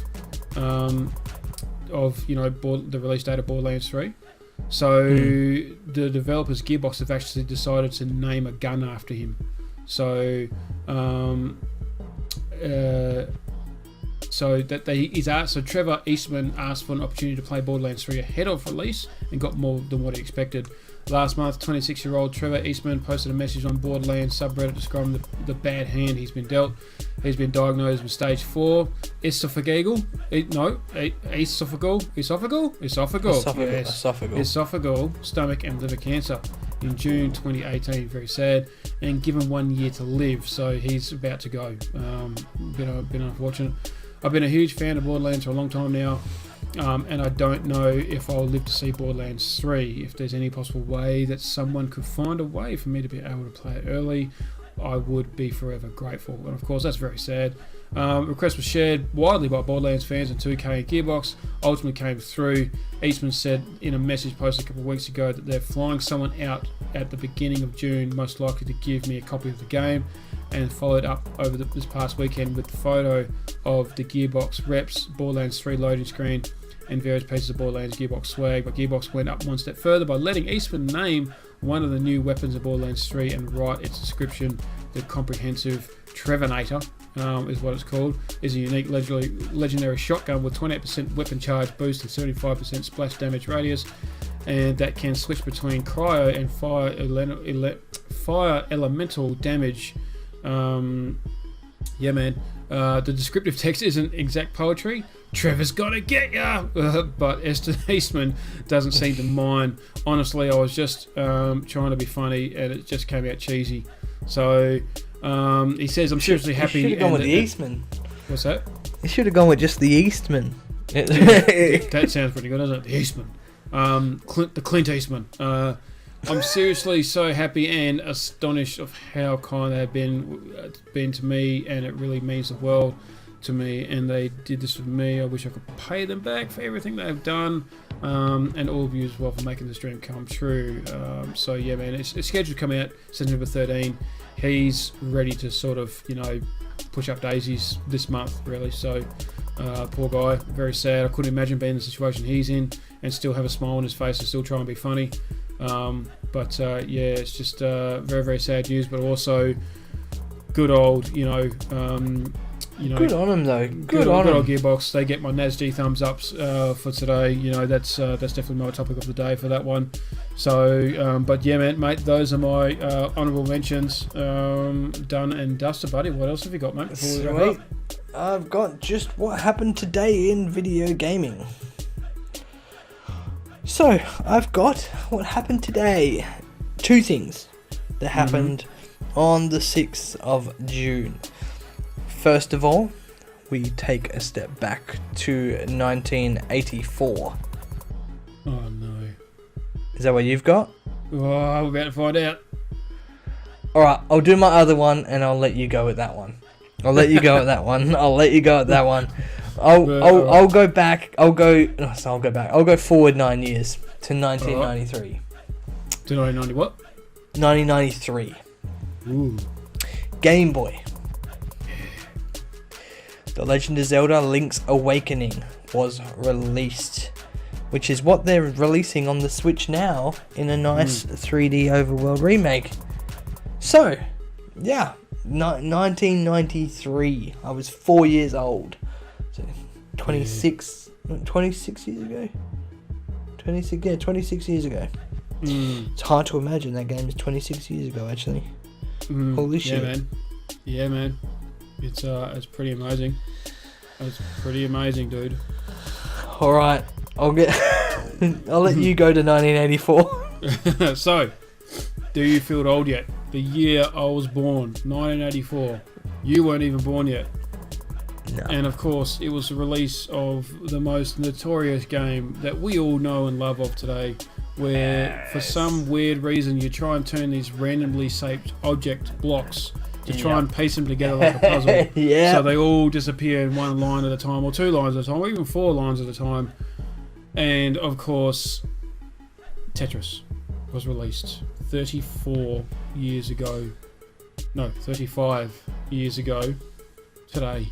the release date of Borderlands 3. So the developers Gearbox have actually decided to name a gun after him. So So so Trevor Eastman asked for an opportunity to play Borderlands 3 ahead of release and got more than what he expected. Last month, 26-year-old Trevor Eastman posted a message on Borderlands subreddit describing the bad hand he's been dealt. He's been diagnosed with stage 4 esophageal stomach and liver cancer in June 2018. Very sad, and given 1 year to live, so he's about to go. Been unfortunate. I've been a huge fan of Borderlands for a long time now, and I don't know if I'll live to see Borderlands 3. If there's any possible way that someone could find a way for me to be able to play it early, I would be forever grateful. And of course, that's very sad. Request was shared widely by Borderlands fans, and 2K and Gearbox ultimately came through. Eastman said in a message posted a couple of weeks ago that they're flying someone out at the beginning of June, most likely to give me a copy of the game, and followed up over this past weekend with the photo of the Gearbox reps, Borderlands 3 loading screen, and various pieces of Borderlands Gearbox swag. But Gearbox went up one step further by letting Eastman name one of the new weapons of Borderlands 3 and write its description. The comprehensive Trevornator is what it's called, is a unique legendary shotgun with 28% weapon charge boost and 75% splash damage radius, and that can switch between cryo and fire elemental damage. The descriptive text isn't exact poetry. Trevor's gotta get ya! But Esther Eastman doesn't seem to mind. Honestly, I was just trying to be funny, and it just came out cheesy. So he says, "I'm seriously happy." You should have gone with the Eastman. What's that? You should have gone with just the Eastman. That sounds pretty good, doesn't it? The Eastman. The Clint Eastman. I'm seriously so happy and astonished of how kind they have been to me, and it really means the world to me. And they did this for me. I wish I could pay them back for everything they've done, and all of you as well for making this dream come true. So yeah, man, it's scheduled to come out September 13. He's ready to sort of, push up daisies this month, really. So poor guy, very sad. I couldn't imagine being in the situation he's in and still have a smile on his face and still try and be funny. It's just very, very sad news, but also good old, good on him though. Good on old Gearbox. They get my NASD thumbs ups for today. That's definitely my topic of the day for that one. So, but yeah, mate, those are my honourable mentions. Done and dusted, buddy. What else have you got, mate? Before we wrap up? I've got just what happened today in video gaming. So, I've got what happened today. Two things that happened on the 6th of June. First of all, we take a step back to 1984. Oh no. Is that what you've got? Oh, we're about to find out. Alright, I'll do my other one and I'll let you go with that one. I'll go back. I'll go forward 9 years to 1993. To 1990 what? 1993. Ooh. Game Boy. The Legend of Zelda Link's Awakening was released, which is what they're releasing on the Switch now in a nice 3D overworld remake. So, yeah, 1993. I was 4 years old. So 26 years ago. 26 years ago. It's hard to imagine that game is 26 years ago, actually. Holy shit. Yeah, man. It's pretty amazing. It's pretty amazing, dude. All right, I'll let you go to 1984. So, do you feel old yet? The year I was born, 1984. You weren't even born yet. No. And of course, it was the release of the most notorious game that we all know and love of today, where for some weird reason you try and turn these randomly shaped object blocks to try and piece them together like a puzzle. Yeah. So they all disappear in one line at a time, or two lines at a time, or even four lines at a time. And of course, Tetris was released 35 years ago today.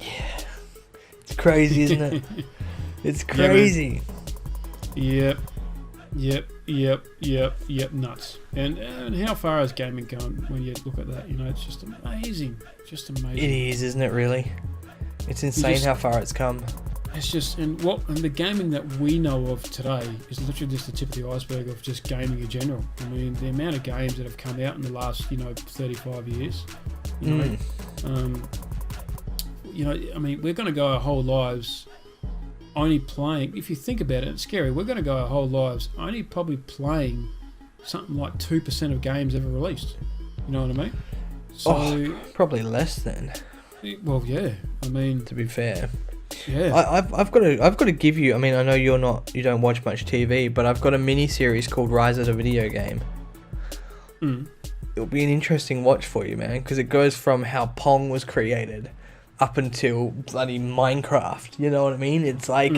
Yeah. It's crazy, isn't it? It's crazy. Yep, nuts. And how far has gaming gone when you look at that? It's just amazing. It is, isn't it, really? It's insane how far it's come. It's just, and the gaming that we know of today is literally just the tip of the iceberg of just gaming in general. I mean, the amount of games that have come out in the last, 35 years. I mean, we're going to go our whole lives only playing. If you think about it, it's scary. We're going to go our whole lives only probably playing something like 2% of games ever released. You know what I mean? So probably less than. Well, yeah. I mean, to be fair. Yeah. I've got to give you. I mean, I know you don't watch much TV, but I've got a mini series called Rise of the Video Game. It'll be an interesting watch for you, man, because it goes from how Pong was created up until bloody Minecraft. You know what I mean? It's like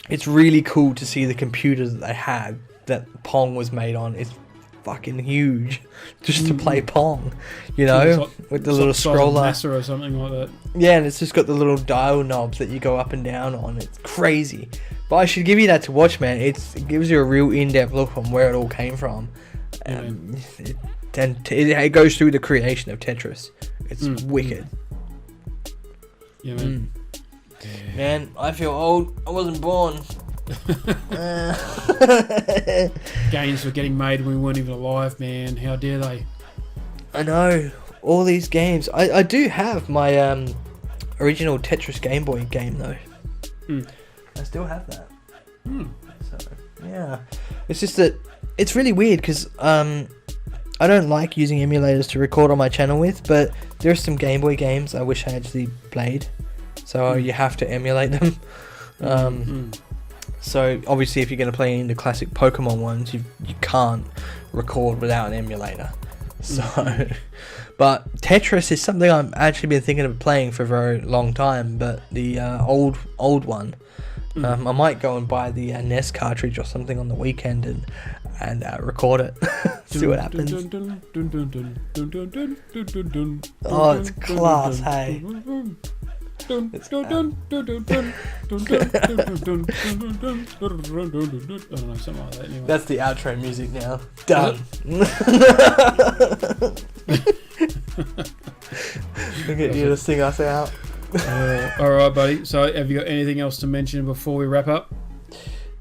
it's really cool to see the computers that they had that Pong was made on. It's fucking huge just to play Pong, with the little scroller NASA or something like that. Yeah, and it's just got the little dial knobs that you go up and down on. It's crazy. But I should give you that to watch, man. It gives you a real in-depth look on where it all came from. It goes through the creation of Tetris. It's wicked. Yeah, man. Man, I feel old. I wasn't born. Games were getting made when we weren't even alive, man. How dare they? I know. All these games. I do have my original Tetris Game Boy game, though. I still have that. So, yeah. It's just that it's really weird because I don't like using emulators to record on my channel with, but there are some Game Boy games I wish I actually played. So you have to emulate them. So obviously if you're going to play any of the classic Pokemon ones, you can't record without an emulator. So, but Tetris is something I've actually been thinking of playing for a very long time, but the old one, I might go and buy the NES cartridge or something on the weekend and record it. See what happens. Oh, it's class, hey. I don't know, something like that anyway. That's the outro music now. Done. Look at you to sing us out. Alright, buddy. So have you got anything else to mention before we wrap up?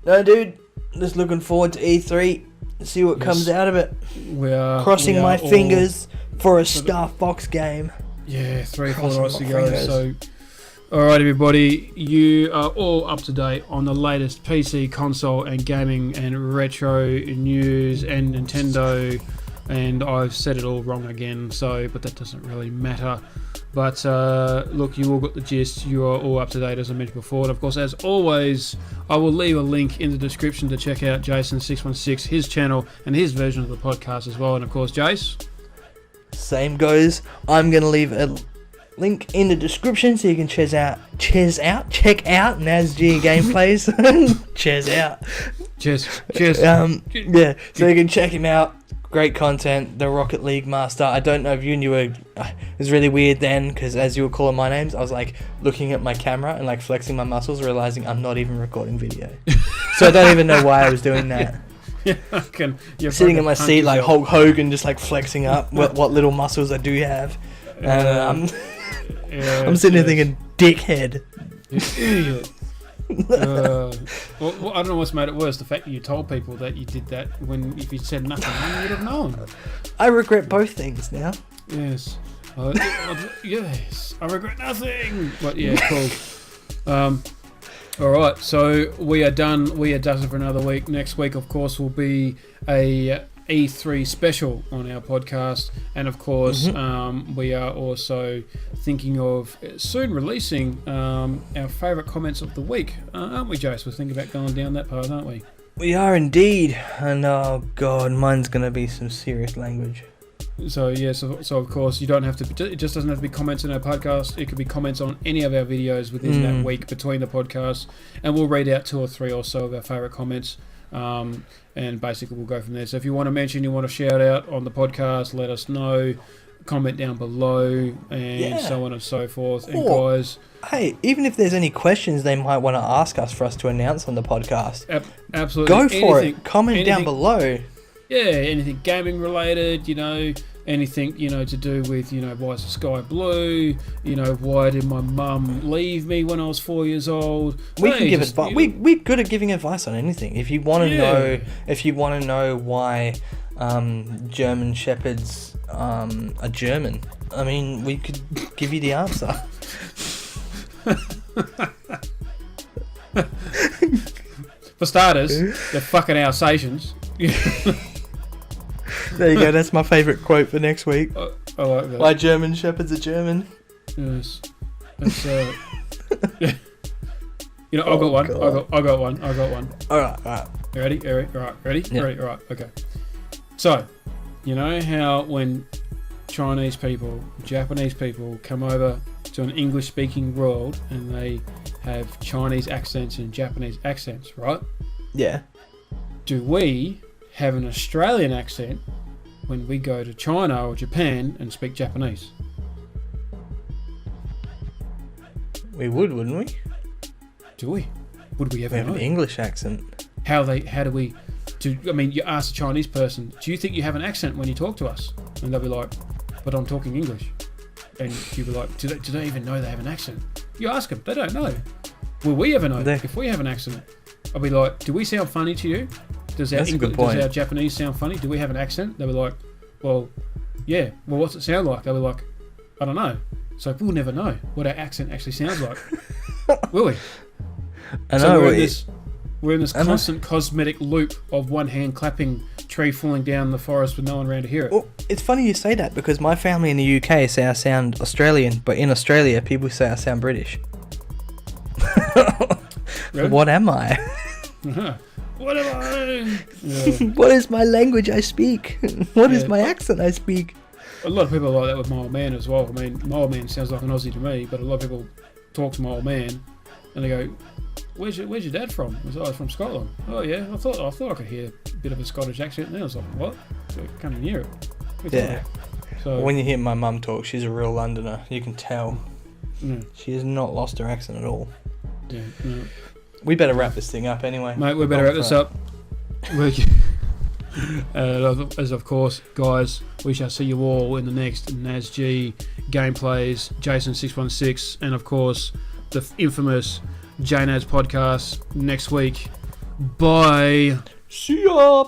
No, dude. Just looking forward to E3. See what comes out of it. We are crossing my fingers for a Star Fox game. Yeah, 3-4 nights to go. So, alright, everybody, you are all up to date on the latest PC, console, and gaming and retro news and Nintendo. And I've said it all wrong again, but that doesn't really matter. But look, you all got the gist. You are all up to date, as I mentioned before. And of course, as always, I will leave a link in the description to check out Jason616, his channel, and his version of the podcast as well. And of course, Jace, same goes. I'm going to leave a link in the description so you can check out NASG gameplays. Cheers out. Cheers. Yeah, so you can check him out. Great content, the Rocket League master. I don't know if you knew it was really weird then, because as you were calling my names, I was like looking at my camera and like flexing my muscles, realizing I'm not even recording video. So I don't even know why I was doing that. You're sitting in my seat like Hulk Hogan, just like flexing up what little muscles I do have. And I'm sitting there thinking, dickhead. Idiot. Well, I don't know what's made it worse. The fact that you told people that you did that when if you said nothing, you would have known. I regret both things now. Yes. Yes. I regret nothing. But yeah, cool. Alright, so we are done. We are done for another week. Next week, of course, will be a E3 special on our podcast, and of course we are also thinking of soon releasing our favourite comments of the week, aren't we, Jace? We're thinking about going down that path, aren't we? We are indeed, and oh god, mine's going to be some serious language. So yeah, so of course you don't have to. It just doesn't have to be comments on our podcast. It could be comments on any of our videos within that week between the podcasts, and we'll read out 2 or 3 or so of our favourite comments. And basically we'll go from there. So if you want to mention, you want to shout out on the podcast, let us know. Comment down below and so on and so forth. And guys, hey, even if there's any questions they might want to ask us for us to announce on the podcast, absolutely go for it. Comment down below. Yeah, anything gaming related, anything, to do with, why is the sky blue? Why did my mum leave me when I was 4 years old? We can give advice. We're good at giving advice on anything. If you want to know why German Shepherds are German, I mean, we could give you the answer. For starters, they're fucking Alsatians. There you go. That's my favourite quote for next week. I like that. Why German Shepherds are German. Yes. That's, I've got one. I got one. All right. Ready? Ready? Yeah. Ready? All right. Okay. So, you know how when Chinese people, Japanese people come over to an English-speaking world and they have Chinese accents and Japanese accents, right? Yeah. Do we have an Australian accent when we go to China or Japan and speak Japanese? We would, wouldn't we? Do we? Would we ever We have know? an English accent. How do we? You ask a Chinese person, do you think you have an accent when you talk to us? And they'll be like, but I'm talking English. And you'll be like, do they even know they have an accent? You ask them, they don't know. Will we ever know if we have an accent? I'll be like, do we sound funny to you? Does our Japanese sound funny? Do we have an accent? They'll be like, well, yeah. Well, what's it sound like? They'll be like, I don't know. So we'll never know what our accent actually sounds like. Will we? I know. We're in this constant cosmetic loop of one hand clapping, tree falling down the forest with no one around to hear it. Well, it's funny you say that because my family in the UK say I sound Australian, but in Australia people say I sound British. Really? What am I? What am I? Yeah. What is my language I speak? What is my accent I speak? A lot of people are like that with my old man as well. I mean, my old man sounds like an Aussie to me, but a lot of people talk to my old man and they go, Where's your dad from? I was like, from Scotland. Oh yeah, I thought I could hear a bit of a Scottish accent. And I was like, what? So I can't even hear it. Yeah. So when you hear my mum talk, she's a real Londoner. You can tell. She has not lost her accent at all. Yeah. No. We better wrap this thing up anyway. Mate, we better wrap this up. As of course, guys, we shall see you all in the next NASG gameplays, Jason616, and of course the infamous JayNAS podcast next week. Bye. See ya.